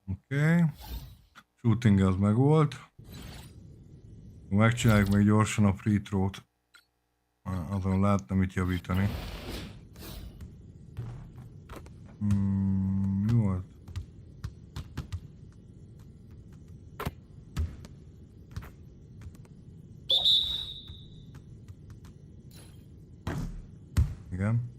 Oké. Shooting az meg volt. Megcsináljuk még gyorsan a free throw-t. Azon láttam mit javítani. Mi volt? Igen.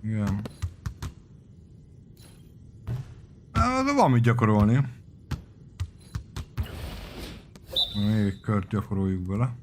Igen. De van mit gyakorolni. Még egy kört gyakoroljuk bele.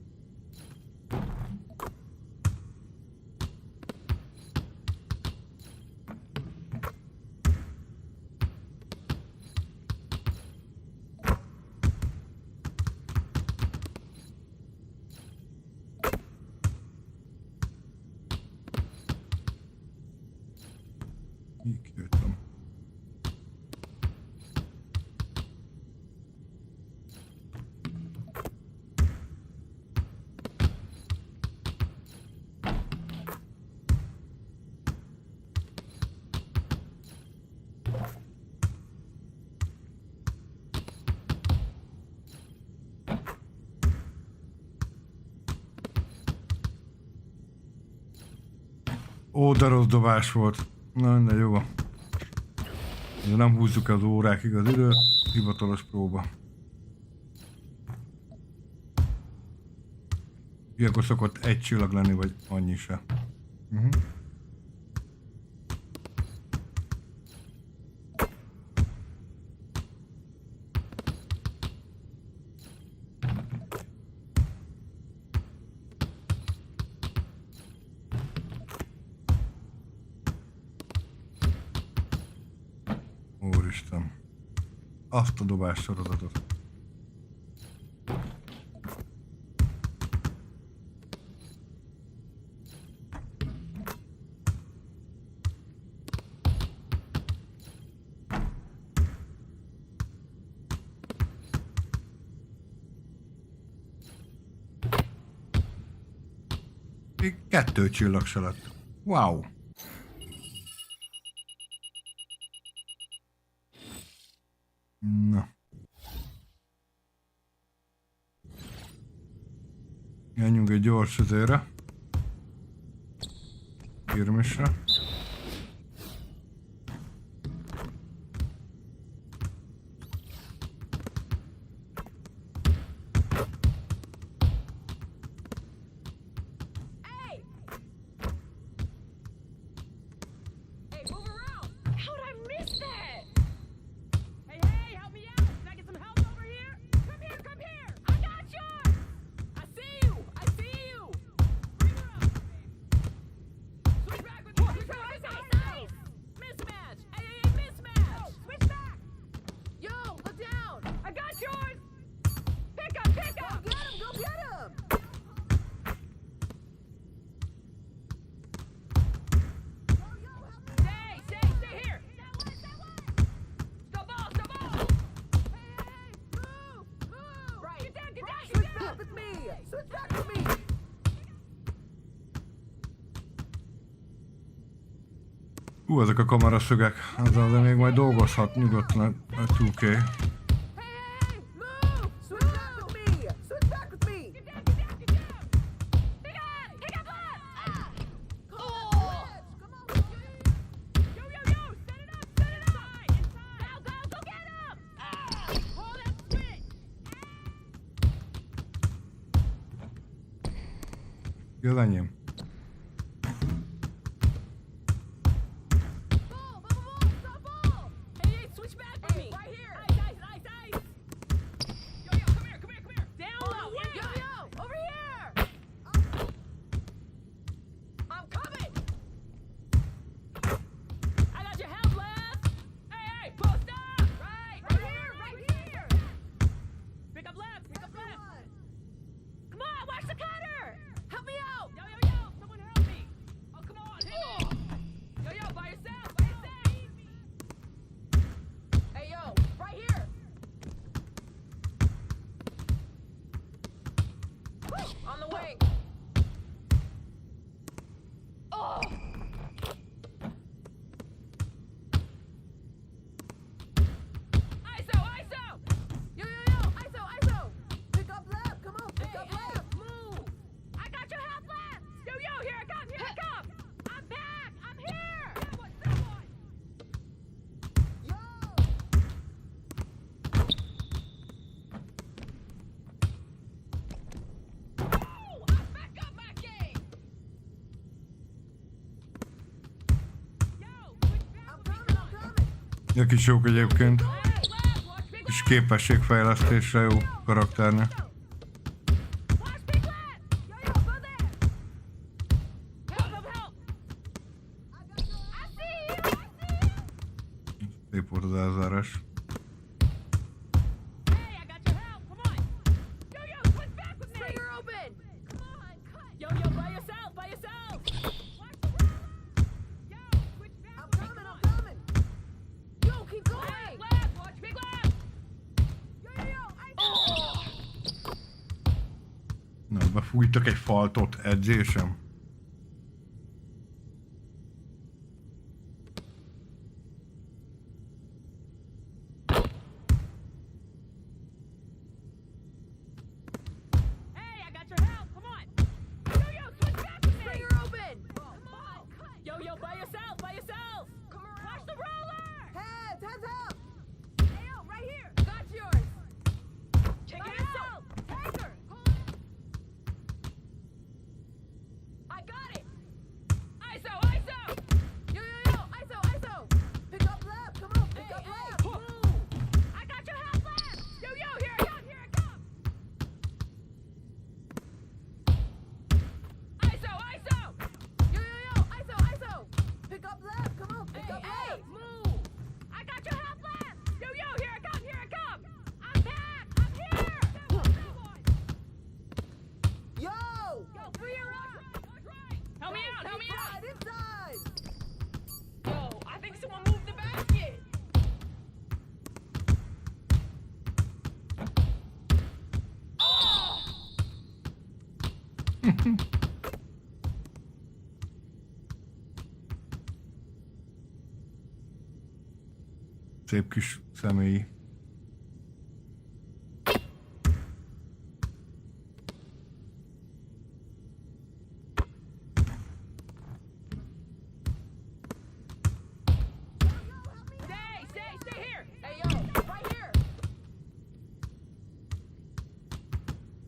Ó, de rossz dobás volt. Na, de jó. De nem húzzuk az órákig az időt. Hivatalos próba. Ilyenkor szokott egy csillag lenni, vagy annyi se. Úristen. Azt a dobás sorozatot. Még 2 csillag se lett. Wow! Na. Menjünk egy gyors üzére. Kirmisre. Ezek a kameraszögek, azzal de még majd dolgozhat nyugodtan a 2K. Ki az enyém? Ők is jók egyébként. És képességfejlesztésre jó karakternek. Szép volt az elzárás. Befújtak egy faltot edzésem. Yo, Szép kis személyi.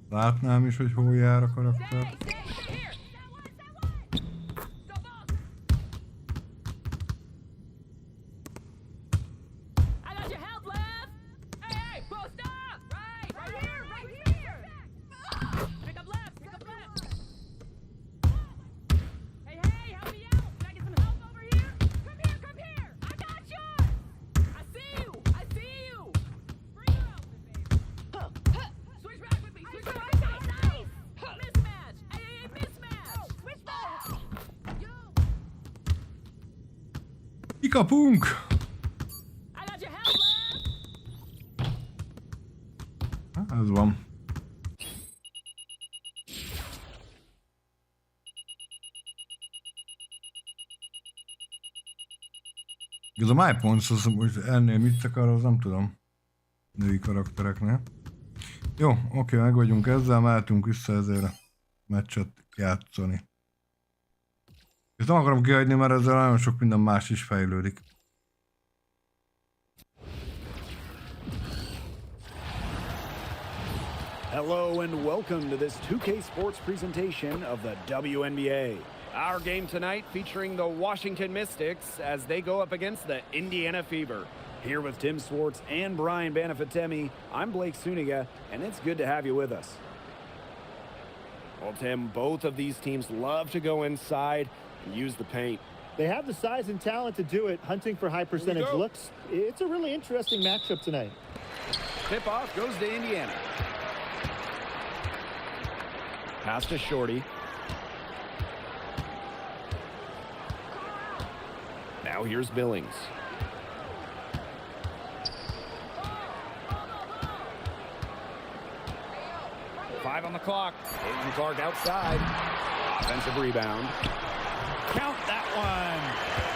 Látnám is, hogy hol jár a karakter. Kikapunk! Ez van. Ez a MyPoints, hogy ennél mit akar, az nem tudom. Női karaktereknél. Jó, oké, meg vagyunk ezzel, mehetünk vissza ezért a meccset játszani. Ezt nem akarom kihagyni, mert ezzel nagyon sok minden más is fejlődik. Hello and welcome to this 2K Sports presentation of the WNBA. Our game tonight featuring the Washington Mystics as they go up against the Indiana Fever. Here with Tim Swartz and Brian Banafitemi, I'm Blake Suniga, and it's good to have you with us. Well, Tim, both of these teams love to go inside and use the paint. They have the size and talent to do it, hunting for high percentage looks. It's a really interesting matchup tonight. Tip-off goes to Indiana. Pass to Shorty. Now here's Billings. Five on the clock. Caitlin Clark outside. Offensive rebound. Count that one.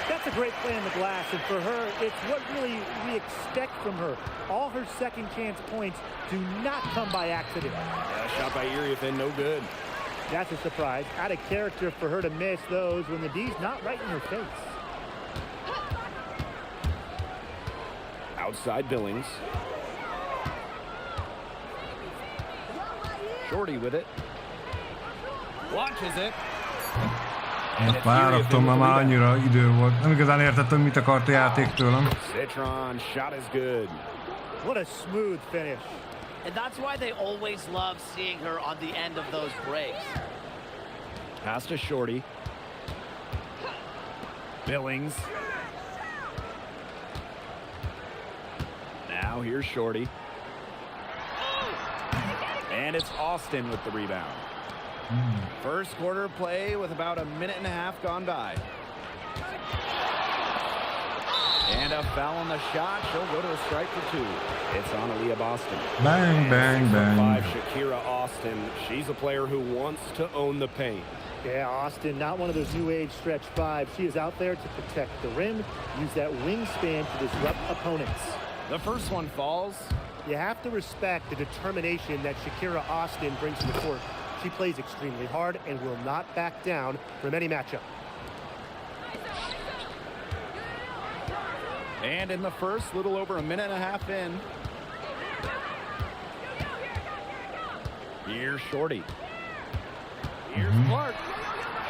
That's a great play in the glass, and for her, it's what really we expect from her. All her second chance points do not come by accident. Yeah, shot by Iriefin, no good. That's a surprise. Out of character for her to miss those when the D's not right in her face. Outside Billings. Shorty with it. Launches it. Most várattam, már annyira idő volt. Nem igazán értettem, mit akart a játék tőlem. Citron shot is good. What a smooth finish. And that's why they always love seeing her on the end of those breaks. Pass to Shorty. Billings. Now here's Shorty. And it's Austin with the rebound. First quarter play with about a minute and a half gone by. And a foul on the shot. She'll go to a strike for two. It's on Aaliyah Boston. Bang, bang, bang. 5, Shakira Austin. She's a player who wants to own the paint. Yeah, Austin, not one of those new age stretch fives. She is out there to protect the rim, use that wingspan to disrupt opponents. The first one falls. You have to respect the determination that Shakira Austin brings to the court. She plays extremely hard and will not back down from any matchup. And in the first, little over a minute and a half in. Here's Shorty. Here's Clark.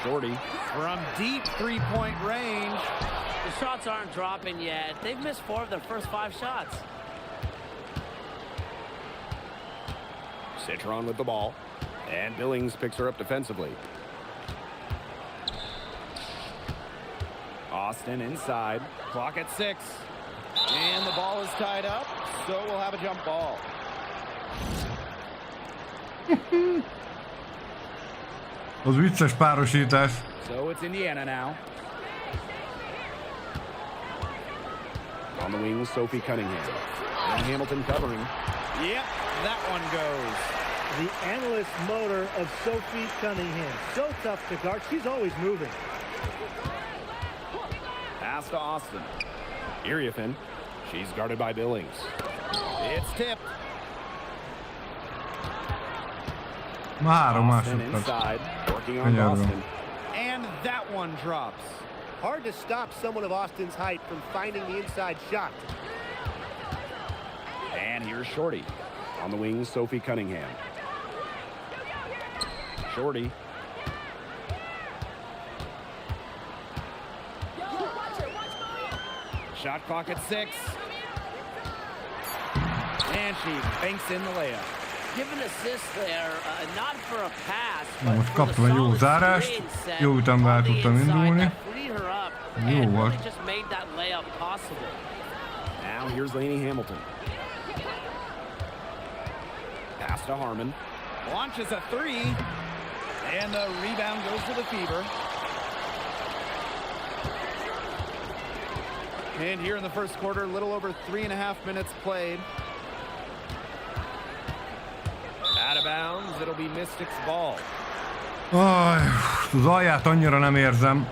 Shorty from deep three-point range. The shots aren't dropping yet. They've missed 4 of their first 5 shots. Citron with the ball. And Billings picks her up defensively. Austin inside. Clock at 6. And the ball is tied up, so we'll have a jump ball. Az vicces párosítás. So it's Indiana now. On the wing, Sophie Cunningham. And Hamilton covering. Yep, that one goes. The endless motor of Sophie Cunningham. So tough to guard. She's always moving. Pass to Austin. Iriefin. She's guarded by Billings. It's tipped. Austin inside, working on Boston. And that one drops. Hard to stop someone of Austin's height from finding the inside shot. And here's Shorty. On the wing, Sophie Cunningham. Shorty. Shot clock at 6. And she banks in the layup. Give an assist there, not for a pass, Na, most but for the kaptam egy jó solid zárást, screen set jó ütemben el on the tudtam inside indulni. that freed her up Jó and volt. really just made that layup possible. Now here's Lainey Hamilton. Pass to Harmon. Launches a 3. And the rebound goes to the Fever. And here in the first quarter, a little over 3.5 minutes played. Out of bounds, it'll be Mystics ball. Aj, az alját annyira nem érzem.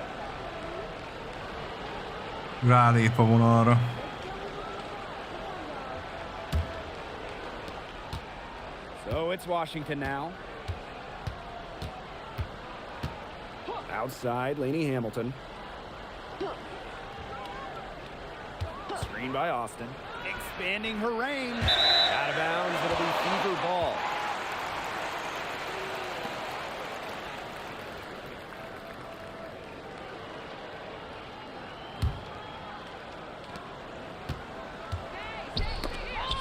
Rálép a vonalra. So it's Washington now. Outside, Lainey Hamilton. Screen by Austin. Expanding her range. Out of bounds, it'll be Fever ball.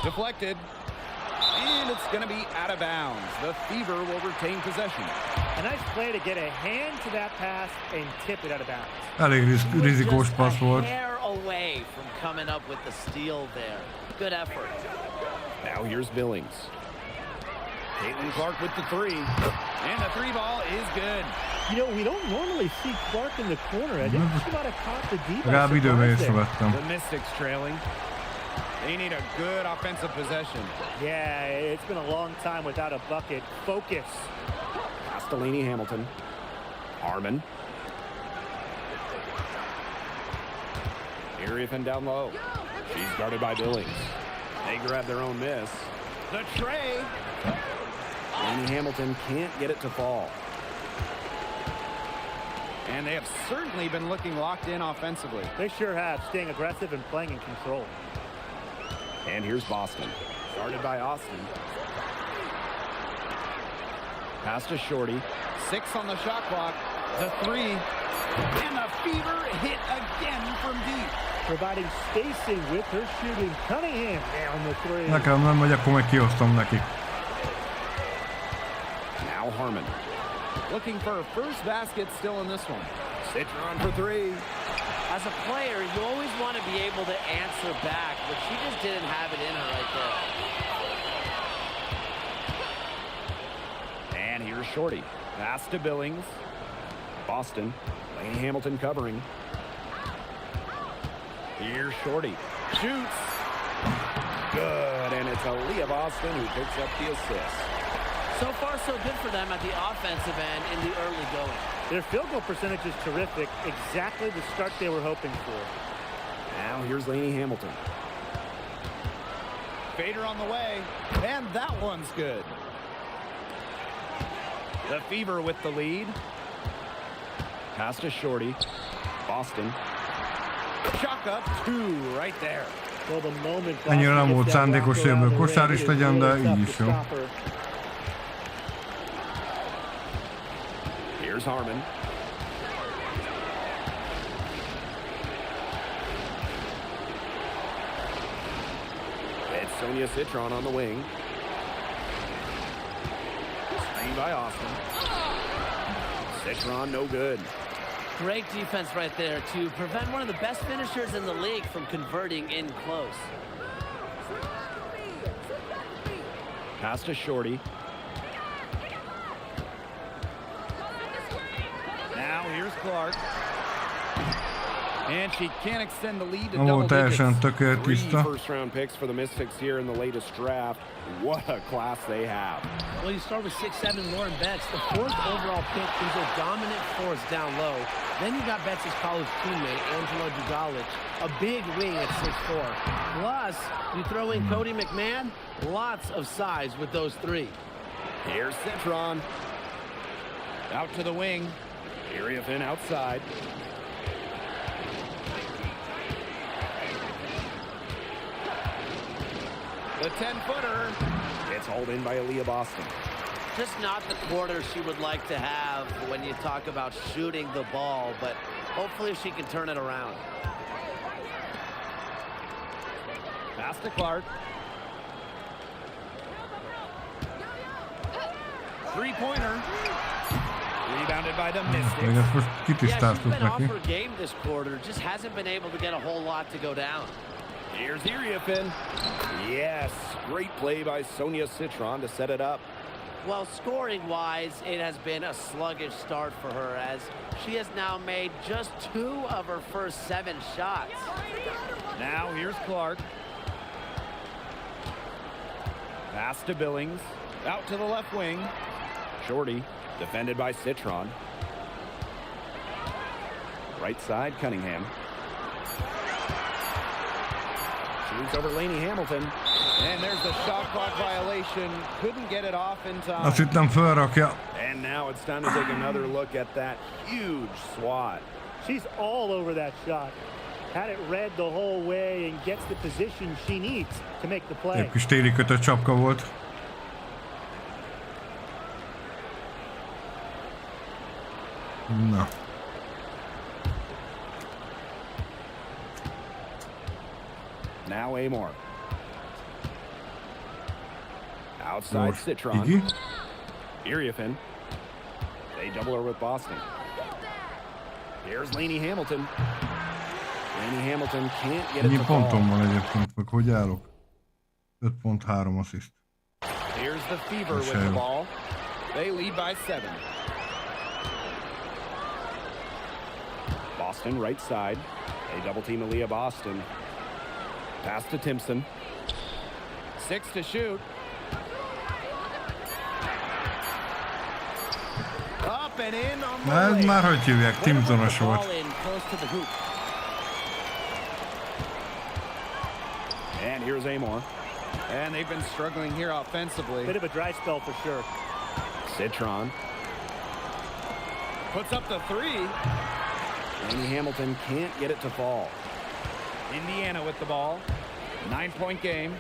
Deflected. And it's going to be out of bounds. The Fever will retain possession. A nice play to get a hand to that pass and tip it out of bounds. Elég rizikós passz volt. Hair away from coming up with the steal there. Good effort. Now here's Billings. Caitlin Clark with the 3. And the 3 ball is good. You know, we don't normally see Clark in the corner. I think she might have caught the deep. Legalább időben észrevettem. The Mystics trailing. They need a good offensive possession. Yeah, it's been a long time without a bucket. Focus. Castellini Hamilton. Harmon. Iriefin down low. She's guarded by Billings. They grab their own miss. The tray. And Hamilton can't get it to fall. And they have certainly been looking locked in offensively. They sure have, staying aggressive and playing in control. And here's Boston. Started by Austin. Pass to Shorty. 6 on the shot clock. The 3. And the Fever hit again from deep. Providing spacing with her shooting. Cunningham down the 3. Nekem nem megy, akkor meg kiosztom neki. Now Harmon. Looking for her first basket still in this one. Citron for 3. As a player, you always want to be able to answer back, but she just didn't have it in her right there. And here's Shorty. Pass to Billings. Boston. Lainey Hamilton covering. Here's Shorty. Shoots. Good. And it's Aaliyah Boston who picks up the assist. So far, so good for them at the offensive end in the early going. Their field goal percentage is terrific. Exactly the start they were hoping for. Now here's Lainey Hamilton. Fader on the way. And that one's good. The Fever with the lead. Pass to Shorty. Boston. Chalk up 2 right there. Well, the moment Ennyire nem volt szándékos, hogy ebből kosár is legyen, de így is jó. Here's Harmon. It's Sonia Citron on the wing. Screen by Austin. Citron no good. Great defense right there to prevent one of the best finishers in the league from converting in close. Pass to Shorty. Now here's Clark. And she can't extend the lead to Nem volt double digits. teljesen tökélet 3 tiszta. first-round picks for the Mystics here in the latest draft. What a class they have. Well, you start with 6'7" Lauren Betts, the 4th overall pick, who's a dominant force down low. Then you got Betts' college teammate, Angela Dugalich, a big wing at 6'4". Plus, you throw in Cody McMahon, lots of size with those 3. Here's Citron. Out to the wing. Area Finn outside. The 10-footer. It's hauled in by Aaliyah Boston. Just not the quarter she would like to have when you talk about shooting the ball, but hopefully she can turn it around. Pass to Clark. Three-pointer. Rebounded by the Mystics. Még ezt most Yeah, she's kitisztáztuk been off neki. her game this quarter, just hasn't been able to get a whole lot to go down. Here's Area Finn. Yes, great play by Sonia Citron to set it up. Well, scoring-wise, it has been a sluggish start for her as she has now made just 2 of her first 7 shots. Now here's Clark. Pass to Billings. Out to the left wing. Shorty, defended by Citron. Right side, Cunningham. Shoots over Laney Hamilton. And there's the shot clock violation. Couldn't get it off in time. Azt hittem fölrakja. And now it's time to take another look at that huge swat. She's all over that shot. Had it read the whole way and gets the position she needs to make the play. Egy kis téli kötött csapka volt. Na. Now Amor. Outside Most Citron. Iggy. Iriafin. They double her with Boston. Here's Laney Hamilton. Laney Hamilton can't get it Ennyi to fall. pontom van egyébként, meg hogy állok? 5.3 assziszt. Here's the Fever with the ball. They lead by 7. Boston right side. They double team Aaliyah Boston. Pass to Timpson. 6 to shoot. Up and in on the Ez leg. már hogy hívják, Timpsonos volt. Ball in close to the hoop. And here's Amor. And they've been struggling here offensively. Bit of a dry spell for sure. Citron. Puts up the 3. Laney Hamilton can't get it to fall. Indiana with the ball. 9-point game.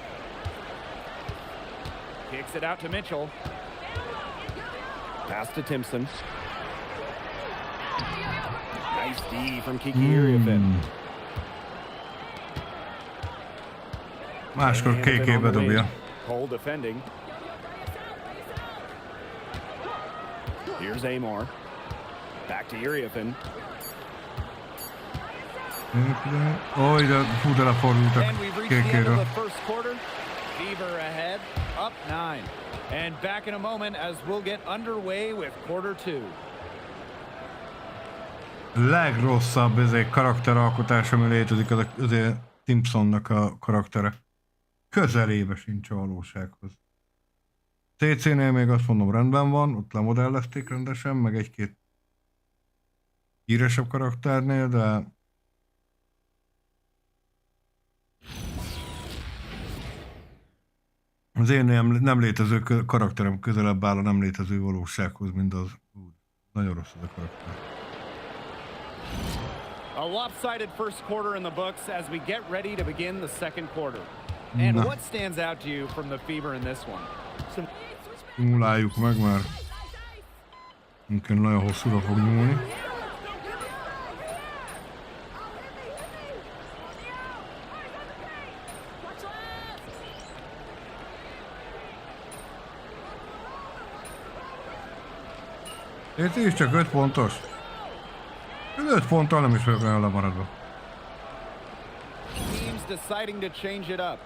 Kicks it out to Mitchell. Pass to Timpson. Nice D from Kiki Iriafin. Máskor KK bedobja. Cole defending. Here's Amor. Back to Iriafin. Ó, ide fú, de lefordultak And we've reached the end of KK-ről. the first quarter. Fever ahead, up 9. And back in a moment as we'll get underway with quarter 2. Legrosszabb ez egy karakteralkotás, ami létezik, az azért Timpsonnak a karaktere. Közelébe sincs a valósághoz. CC-nél még azt mondom rendben van, ott lemodellezték rendesen, meg egy-két híresebb karakternél, de az én nem létező karakterem közelebb áll a nem létező valósághoz, mint az. Nagyon rossz ez a karakter. A lopsided first quarter in the books as we get ready to begin the second quarter. And what stands out to you from the Fever in this one? Simuláljuk meg, mert nagyon hosszúra fog nyúlni. Ez is csak 5 pontos. 5 ponttal nem is vagyok nagyon lemaradva. Teams deciding to change it up.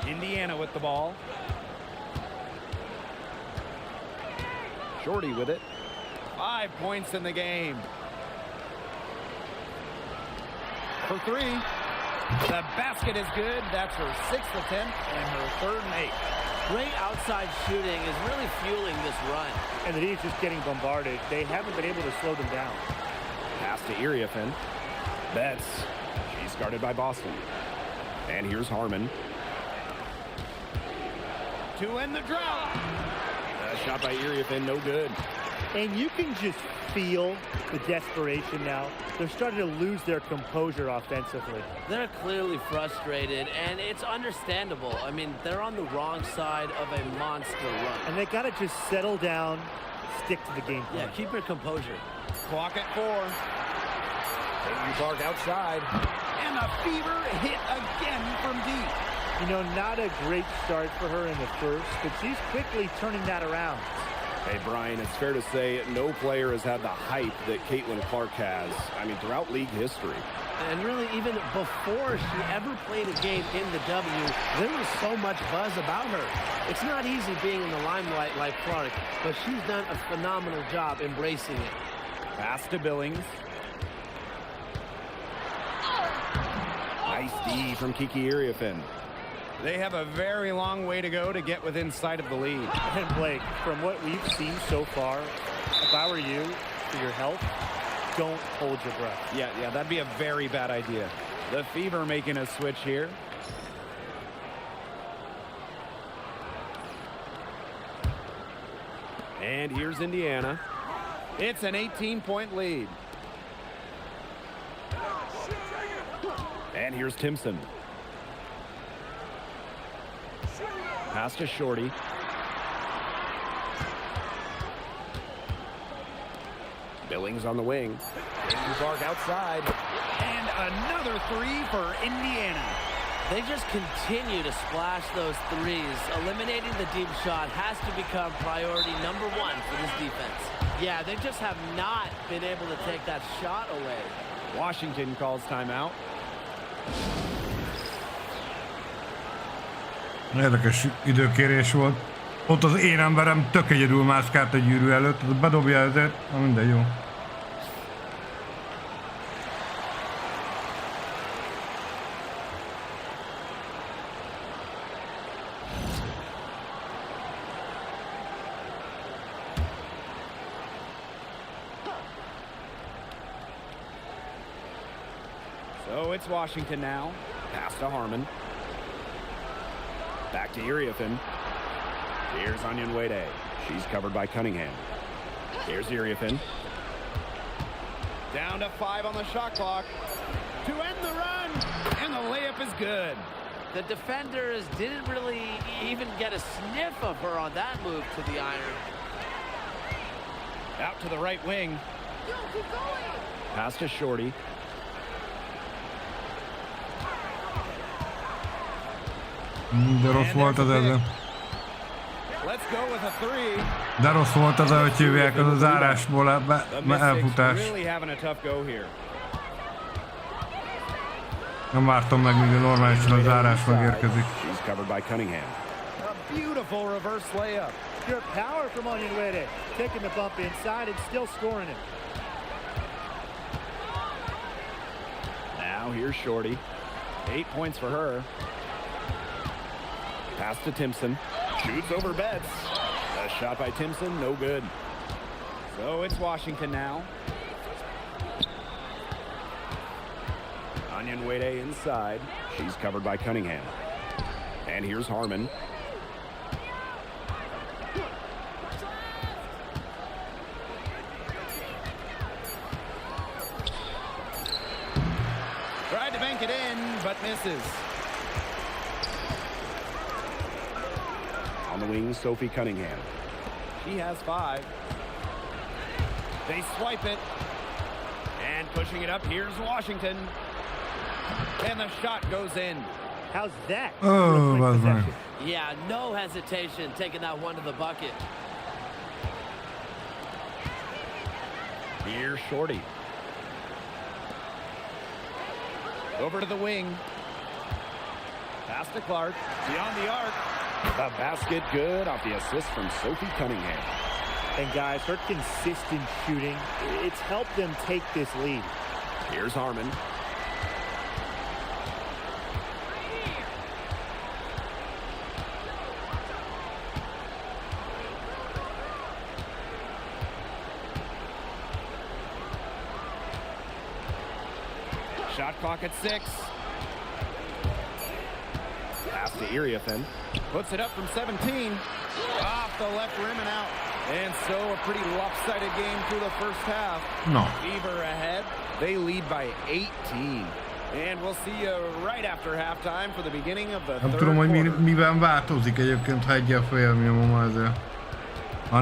Indiana with the ball. Shorty with it. 5 points in the game. For 3. The basket is good. That's her 6th attempt and her 3rd make. Great outside shooting is really fueling this run. And the D's just getting bombarded. They haven't been able to slow them down. Pass to Iriafen. Betts. She's guarded by Boston. And here's Harmon. To end the drought. Shot by Iriafen, no good. And you can just feel the desperation now. They're starting to lose their composure offensively. They're clearly frustrated, and it's understandable. I mean, they're on the wrong side of a monster run. And they got to just settle down, stick to the game plan. Yeah, keep your composure. Clock at 4. Peyton Clark outside. And the Fever hit again from deep. You know, not a great start for her in the first, but she's quickly turning that around. Hey, Brian, it's fair to say no player has had the hype that Caitlin Clark has, I mean, throughout league history. And really, even before she ever played a game in the W, there was so much buzz about her. It's not easy being in the limelight like Clark, but she's done a phenomenal job embracing it. Pass to Billings. Nice D from Kiki Iriafen. They have a very long way to go to get within sight of the lead. And Blake, from what we've seen so far, if I were you, for your health, don't hold your breath. Yeah, that'd be a very bad idea. The Fever making a switch here. And here's Indiana. It's an 18-point lead. And here's Timpson. Pass to Shorty. Billings on the wing. Peyton Clark outside. And another 3 for Indiana. They just continue to splash those threes. Eliminating the deep shot has to become priority number 1 for this defense. Yeah, they just have not been able to take that shot away. Washington calls timeout. Érdekes időkérés volt. Ott az én emberem tök egyedül mászkált a gyűrű előtt, bedobja ezért, na minden jó. So it's Washington now. Pass to Harmon. Back to Iriafen. Here's Onyenwede. She's covered by Cunningham. Here's Iriafen. Down to 5 on the shot clock. To end the run. And the layup is good. The defenders didn't really even get a sniff of her on that move to the iron. Out to the right wing. Pass to Shorty. De rossz volt az ezzel. De rossz volt az, ahogy hívják, az a zárásból elfutás. Nem vártam meg, míg a normálisan a zárás megérkezik. She's covered by Cunningham. A beautiful reverse layup. Pure power from Onyenwede, taking the bump inside and still scoring it. Now here's Shorty. 8 points for her. Pass to Timpson. Shoots over Betts. A shot by Timpson, no good. So it's Washington now. Onyenwede inside. She's covered by Cunningham. And here's Harmon. Tried to bank it in, but misses. On the wing, Sophie Cunningham. She has 5. They swipe it. And pushing it up, here's Washington. And the shot goes in. How's that? Oh, that's right. Yeah, no hesitation taking that one to the bucket. Here's Shorty. Over to the wing. Pass to Clark. Beyond the arc. The basket good off the assist from Sophie Cunningham. And guys, her consistent shooting, it's helped them take this lead. Here's Harmon. Shot clock at 6. Pass to Iriafen. Puts it up from 17. Off the left rim and out. And so a pretty lopsided game through the first half. No. Fever ahead. They lead by 18. And we'll see you right after halftime for the beginning of the Nem third tudom, hogy quarter. miben változik egyébként, ha egyel följebb nyomom ezzel. A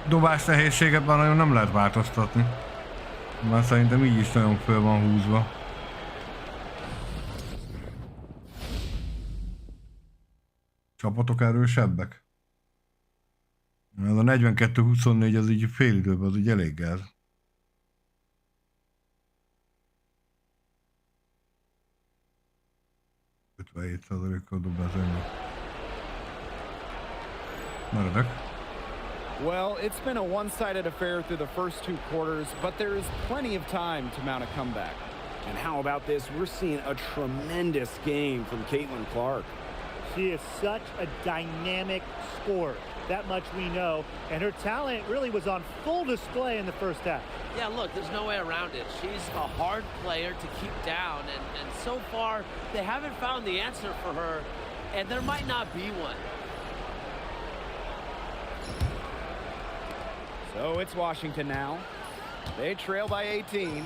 dobás nehézséget már nagyon nem lehet változtatni. Már szerintem így is nagyon föl van húzva. Csapatok erősebbek? Ez a 42-24 az így fél időben, az így elég gáz. %kal dob az ennyi. Meredek. Well, it's been a one-sided affair through the first 2 quarters, but there is plenty of time to mount a comeback. And how about this? We're seeing a tremendous game from Caitlin Clark. She is such a dynamic scorer. That much we know. And her talent really was on full display in the first half. Yeah, look, there's no way around it. She's a hard player to keep down, and so far, they haven't found the answer for her, and there might not be one. So it's Washington now. They trail by 18.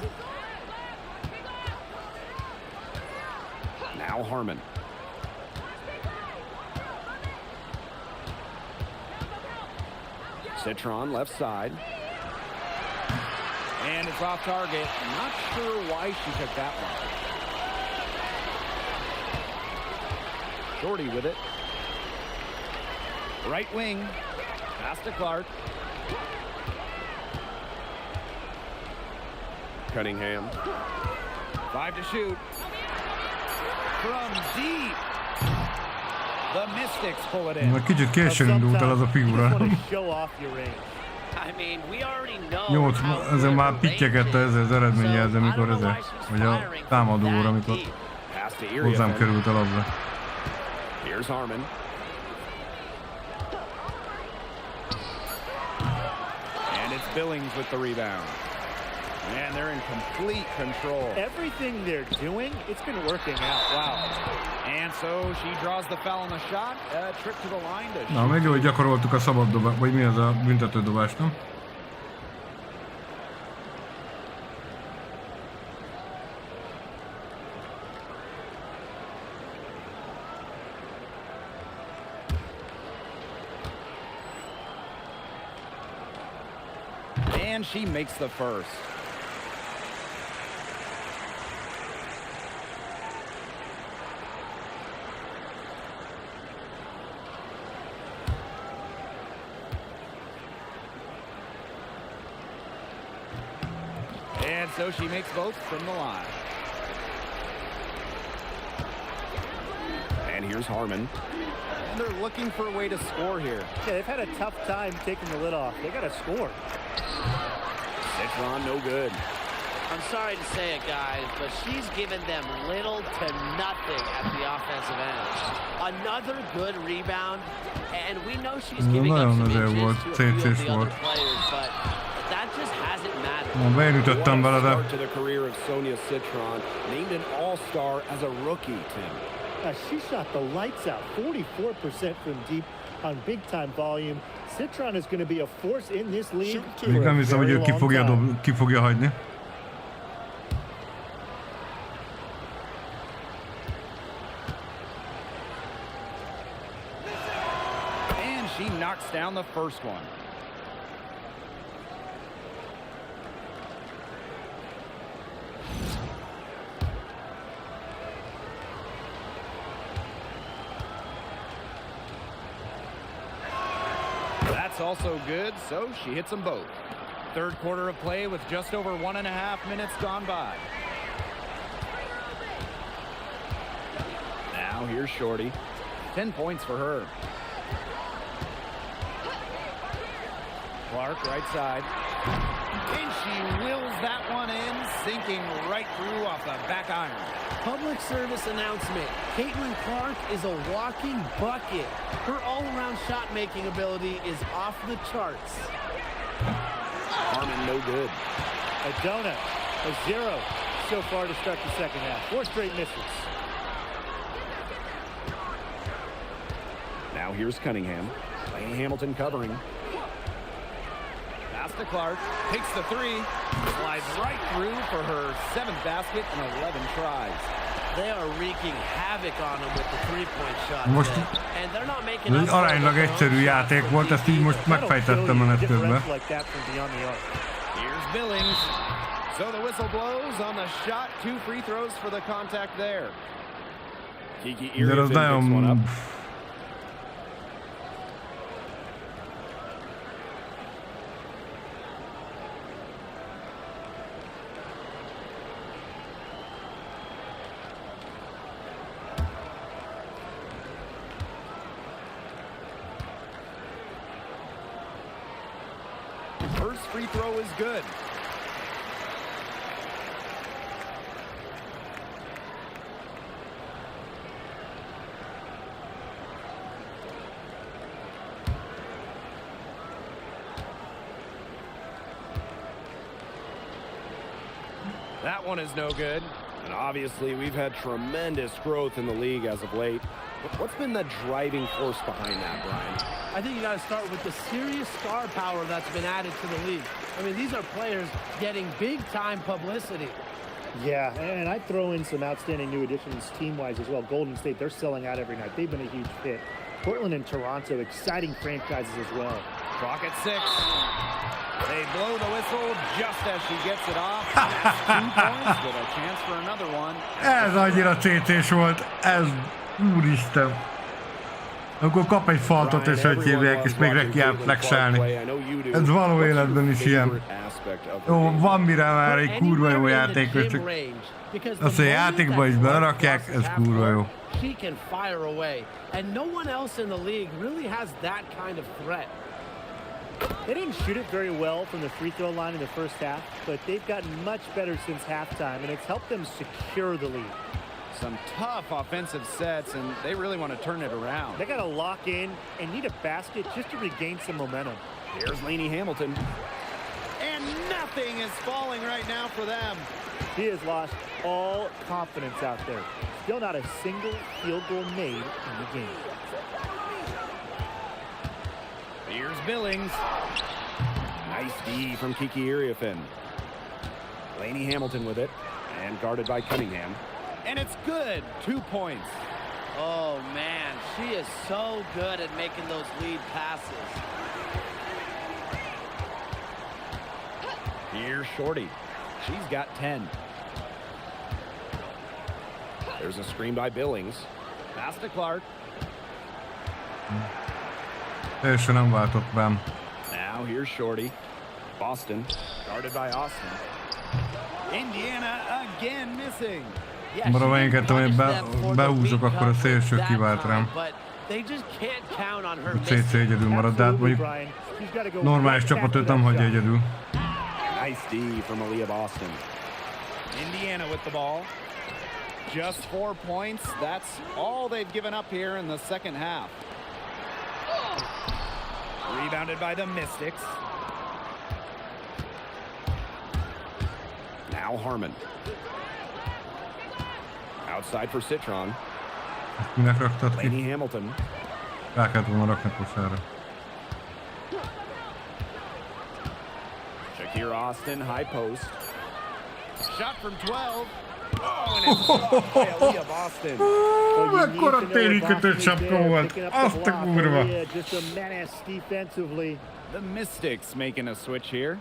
Now Harmon. Citron left side. And it's off target. Not sure why she took that one. Shorty with it. Right wing. Pass to Clark. Cunningham. 5 to shoot. From deep. The Mystics pull it in. Már kicsit későn indult el az a figura. Jó, ezzel már pittyegette ezzel az eredményjelző, amikor ezzel, vagy a támadóra, amikor hozzám került a labda. Here's Harmon. And it's Billings with the rebound. And they're in complete control. Everything they're doing, it's been working out. Wow. And so she draws the foul on the shot. A trip to the line to Na, még jó, hogy gyakoroltuk a szabad dobást, vagy mi az a büntetődobást, nem? And she makes the first. And so she makes both from the line. And here's Harmon. And they're looking for a way to score here. Yeah, they've had a tough time taking the lid off. They got to score. Citron, no good. I'm sorry to say it, guys, but she's given them little to nothing at the offensive end. Another good rebound, and we know she's giving up some inches to a few of the other players, but that just hasn't mattered. Start to the career of Sonia Citron, named an all-star as a rookie, Tim. She shot the lights out, 44% from deep on big-time volume. Citron is going to be a force in this league. Még nem hiszem, hogy ő ki fogja hagyni. And she knocks down the first one. That's also good, so she hits them both. Third quarter of play with just over 1.5 minutes gone by. Now Now here's Shorty. 10 points for her. Clark, right side. And she wills that one in, sinking right through off the back iron. Public service announcement. Caitlin Clark is a walking bucket. Her all-around shot-making ability is off the charts. Harmon, no good. A donut, a 0 so far to start the second half. 4 straight misses. Now here's Cunningham. Lane Hamilton covering. Pass to Clark. Takes the 3. Slides right through for her 7th basket in 11 tries. They are wreaking havoc on them with the three-point shot. Most And they're not making up aránylag egyszerű játék volt, ezt így most megfejtettem menet közben. Here's Billings. So the whistle blows on the shot. 2 free throws for the contact there. Kiki Iriefin picks one up. First free throw is good. That one is no good. And obviously, we've had tremendous growth in the league as of late. What's been the driving force behind that, Brian? I think you got to start with the serious star power that's been added to the league. I mean, these are players getting big-time publicity. Yeah, and I'd throw in some outstanding new additions team-wise as well. Golden State, they're selling out every night. They've been a huge hit. Portland and Toronto, exciting franchises as well. Clock at 6. They blow the whistle just as she gets it off. That's 2 points with a chance for another one. Ez annyira CT-s volt, ez úristen. Akkor kap egy faltot és hogy hívják, és még neki át flexelni. Ez való életben is ilyen. Jó, van mire már egy kurva jó játékos, csak azt a játékba is belerakják, ez kurva jó. She can fire away, and no one else in the league really has that kind of threat. They didn't shoot it very well from the free throw line in the first half, but they've gotten much better since halftime, and it's helped them secure the lead. Some tough offensive sets, and they really want to turn it around. They got to lock in and need a basket just to regain some momentum. Here's Lainey Hamilton. And nothing is falling right now for them. He has lost all confidence out there. Still not a single field goal made in the game. Here's Billings. Nice D from Kiki Iriefin. Lainey Hamilton with it. And guarded by Cunningham. And it's good. 2 points. Oh, man. She is so good at making those lead passes. Here's Shorty. She's got 10. There's a screen by Billings. Pass to Clark. Teljesen nem váltott rám. Now here's Shorty. Boston. Guarded by Austin. Indiana again missing. Bara engedtem, hogy behúzok, akkor a szélső kivált rám. A CC egyedül marad, de hát mondjuk normális csapat őt nem hagyja egyedül. Nice D from Aaliyah Boston. Indiana with the ball. Just 4 points. That's all they've given up here in the second half. Rebounded by the Mystics. Now Harmon. Outside for Citron. Minek raktad ki? Lainey Hamilton. Rá kellett volna rakni kosára. Shakir Austin, high post. Shot from 12. Oh, and it's blocked by Aaliyah Boston. Mekkora térítkötött sapka volt. Azt a kurva. Just a menace defensively. The Mystics making a switch here.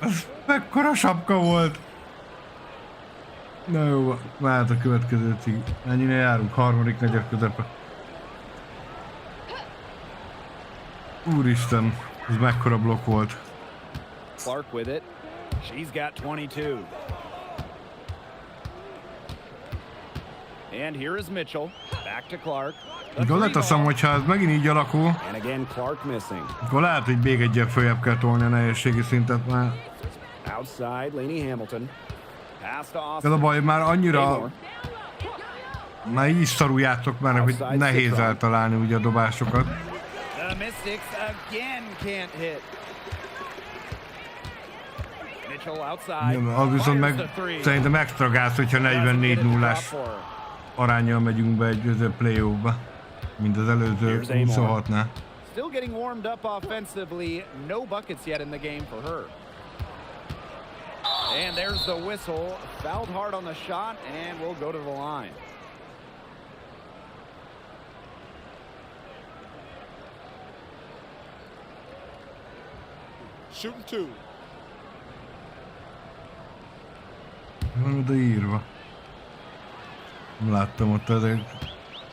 Ez mekkora sapka volt. Na jó, vált a következő cíg. Ennyire járunk, harmadik negyed közepe. Úristen, ez mekkora blokk volt. Clark with it. She's got 22. And here is Mitchell. Back to Clark. Akkor leteszem, hogyha ez megint így alakul, And again, Clark missing. akkor lehet, hogy még egyet följebb kell tolni a nehézségi szintet, mert Outside, Laney Hamilton. Pass to ez a Austin. baj, már annyira Amor. már így is szarul játszok már, hogy nehéz eltalálni ugye a dobásokat. The Mystics again can't hit. Mitchell outside. Az viszont Fires meg the three. szerintem extra gáz, hogyha 44-0-ás aránnyal megyünk be egy play-offba, mint az előző 26-nál. Still getting warmed up offensively. No buckets yet in the game for her. And there's the whistle. Fouled hard on the shot, and we'll go to the line. Shooting two. Van oda írva. Nem láttam ott ezek.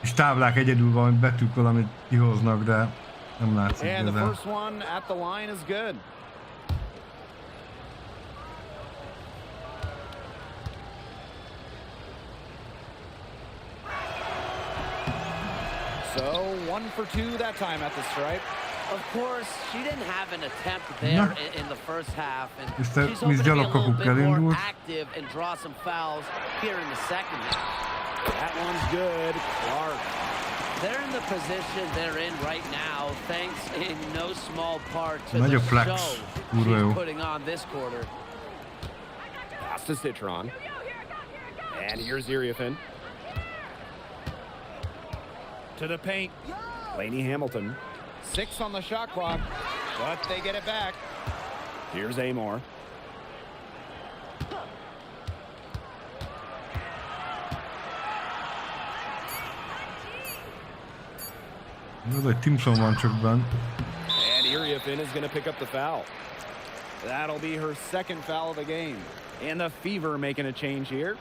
És táblák egyedül van, betűk valamit kihoznak, de nem látszik And the igazán. first one at the line is good. So 1 for 2 that time at the stripe. Of course, she didn't have an attempt there in the first half, and Este she's hoping to be a little bit Miss more Jalokokuk active and draw some fouls here in the second half. That one's good. Clark. They're in the position they're in right now, thanks in no small part to Nagy the a flex. show Kurva jó. she's putting on this quarter. Pass to Citron. And here's Iriafin. To the paint. Laney Hamilton. 6 on the shot clock, but they get it back. Here's Amor. Az egy Timson van csak benn. And Iriafin is going to pick up the foul. That'll be her second foul of the game. And the Fever making a change here.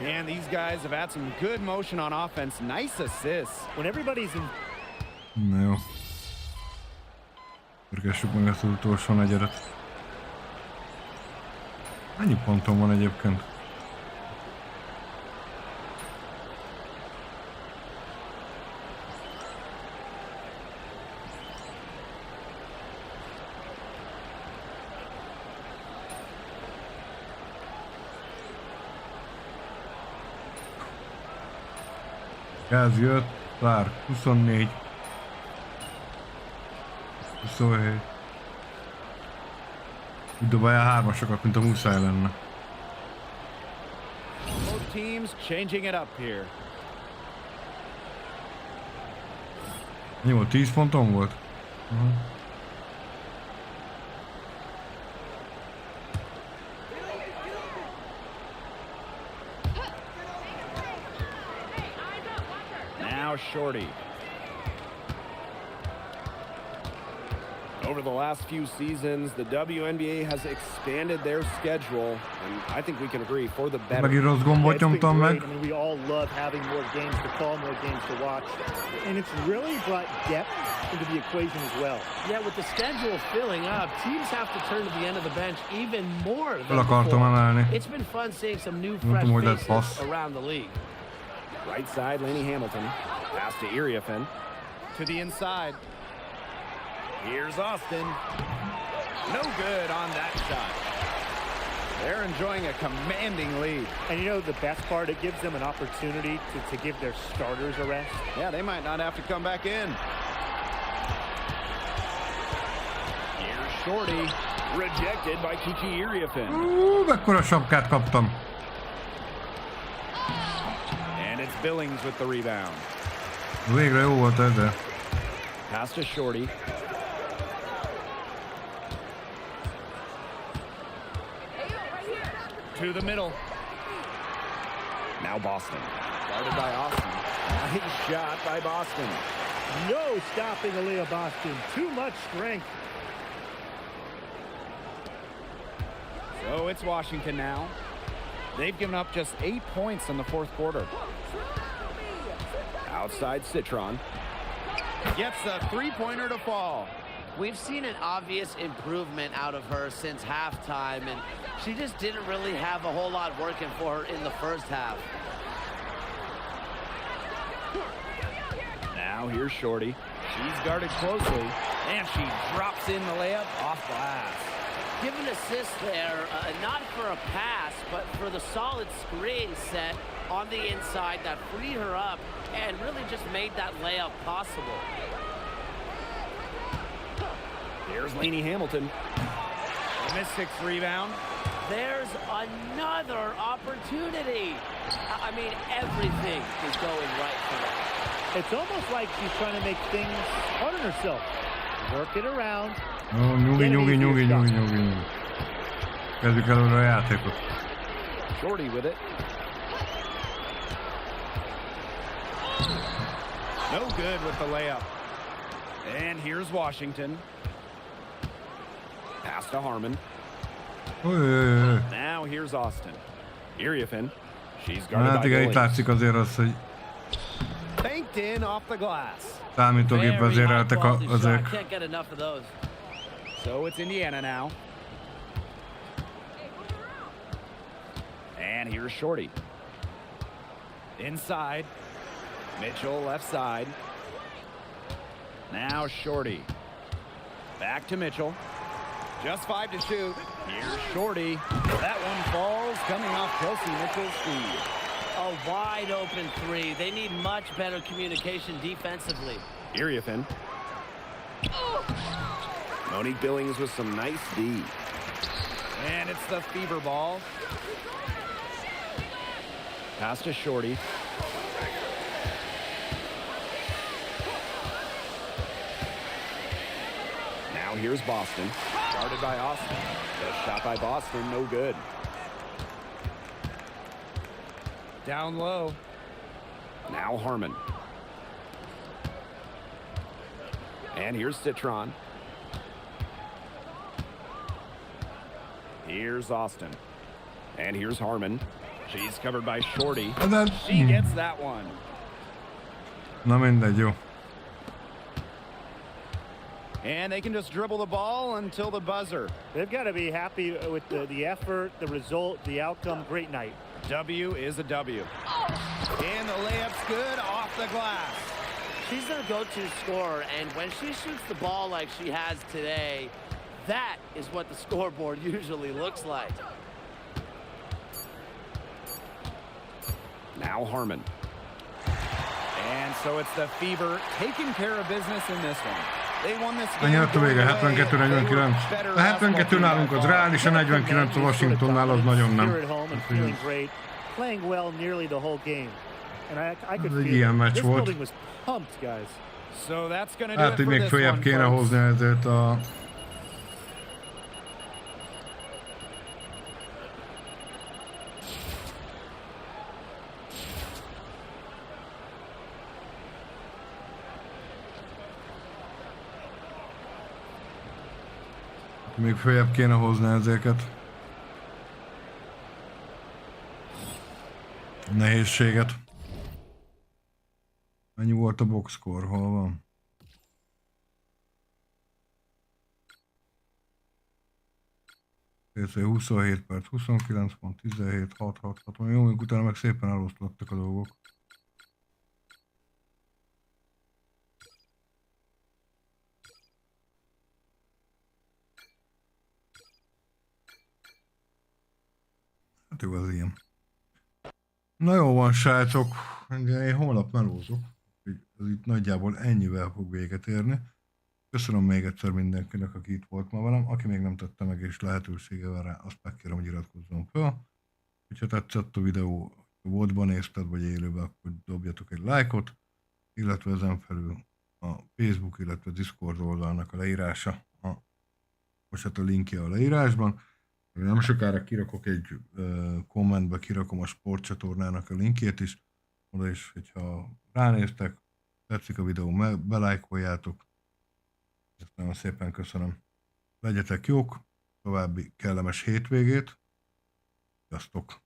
And these guys have had some good motion on offense. Nice assists. When everybody's in Na jó. Pörgessük meg ezt az utolsó negyedet. Mennyi ponton van egyébként? Gáz jött, Clark 24. 27. Úgy dobálja hármasokat, mint a muszáj lenne. Both teams changing it up here. Jó, 10 ponton volt? Now Shorty. Over the last few seasons, the WNBA has expanded their schedule, and I think we can agree, for the better. Megint rossz gombot It's been nyomtam great. meg. I mean, we all love having more games to call, more games to watch. And it's really brought depth into the equation as well. Yeah, with the schedule filling up, teams have to turn to the end of the bench even more than Fel akartam before. emelni. It's been fun seeing some new, Nem fresh tudom, hogy lett faces passz. around the league. Right side, Laney Hamilton. Pass to Iriafin. To the inside. Here's Austin. No good on that shot. They're enjoying a commanding lead. And you know the best part, it gives them an opportunity to give their starters a rest. Yeah, they might not have to come back in. Here's Shorty. Rejected by Kiki Iriafin. Mekkora sapkát kaptam. And it's Billings with the rebound. Végre jó volt ez, de... Pass to Shorty. To the middle. Now Boston. Guarded by Austin. Nice shot by Boston. No stopping Aaliyah Boston. Too much strength. So it's Washington now. They've given up just 8 points in the fourth quarter. Outside Citron. Gets a three-pointer to fall. We've seen an obvious improvement out of her since halftime, and she just didn't really have a whole lot working for her in the first half. Now here's Shorty. She's guarded closely, and she drops in the layup off glass. Give an assist there, not for a pass, but for the solid screen set on the inside that freed her up and really just made that layup possible. Here's Lainey Hamilton. A missed rebound. There's another opportunity. I mean, everything is going right for her. It's almost like she's trying to make things hard on herself. Work it around. Nyugi. Kezdjük előre a játékot. Shorty with it. No good with the layup. And here's Washington. Pass to Harmon. Now here's Austin. Iriafin. She's guarded Hát by igen, itt Williams. látszik azért az, hogy Banked in off the glass. számítógép vezéreltek azok. Can't get enough of those. So it's Indiana now. And here's Shorty. Inside. Mitchell left side. Now Shorty. Back to Mitchell. Just 5 to shoot. Here's Shorty. That one falls, coming off Kelsey Mitchell's feed. A wide open three. They need much better communication defensively. Iriafin. Monique Billings with some nice D. And it's the Fever ball. Pass to Shorty. Now here's Boston. Guarded by Austin. The shot by Boston, no good. Down low. Now Harmon. And here's Citron. Here's Austin. And here's Harmon. She's covered by Shorty. And then, She gets that one. na mindegy, jó. And they can just dribble the ball until the buzzer. They've got to be happy with the effort, the result, the outcome. Great night. W is a W. And the layup's good off the glass. She's their go-to scorer, and when she shoots the ball like she has today, that is what the scoreboard usually looks like. Now Harmon. And so it's the Fever taking care of business in this one. They won this game. Ennyi lett a vége, 72-49. A 72 nálunk az reális, a 49 a Washingtonnál az nagyon nem. Playing well nearly the whole game. And I could Ez egy feel ilyen it. meccs This volt. building was pumped, guys. So that's going to do Hát, it hogy for még this följebb one, kéne folks. hozni ezért a... Még följebb kéne hozni ezeket. Nehézséget. Mennyi volt a boxscore? Hol van? PC 27 perc, 29 pont, 17, 6, 6, 6. Jó, még utána meg szépen eloszlottak a dolgok. Hát jó, az ilyen. Na jó van, srácok, én holnap melózok, ez itt nagyjából ennyivel fog véget érni. Köszönöm még egyszer mindenkinek, aki itt volt ma velem, aki még nem tette meg és lehetősége van rá, azt megkérem, hogy iratkozzon fel. Ha tetszett a videó, ha VOD-ban nézted, vagy élőben, akkor dobjatok egy lájkot, illetve ezen felül a Facebook, illetve Discord oldalnak a leírása, most hát a linkje a leírásban. Nem sokára kirakok egy kommentbe, kirakom a sportcsatornának a linkjét is, oda is, hogyha ránéztek, tetszik a videó, belájkoljátok. Ezt nagyon szépen köszönöm. Legyetek jók, további kellemes hétvégét. Sziasztok!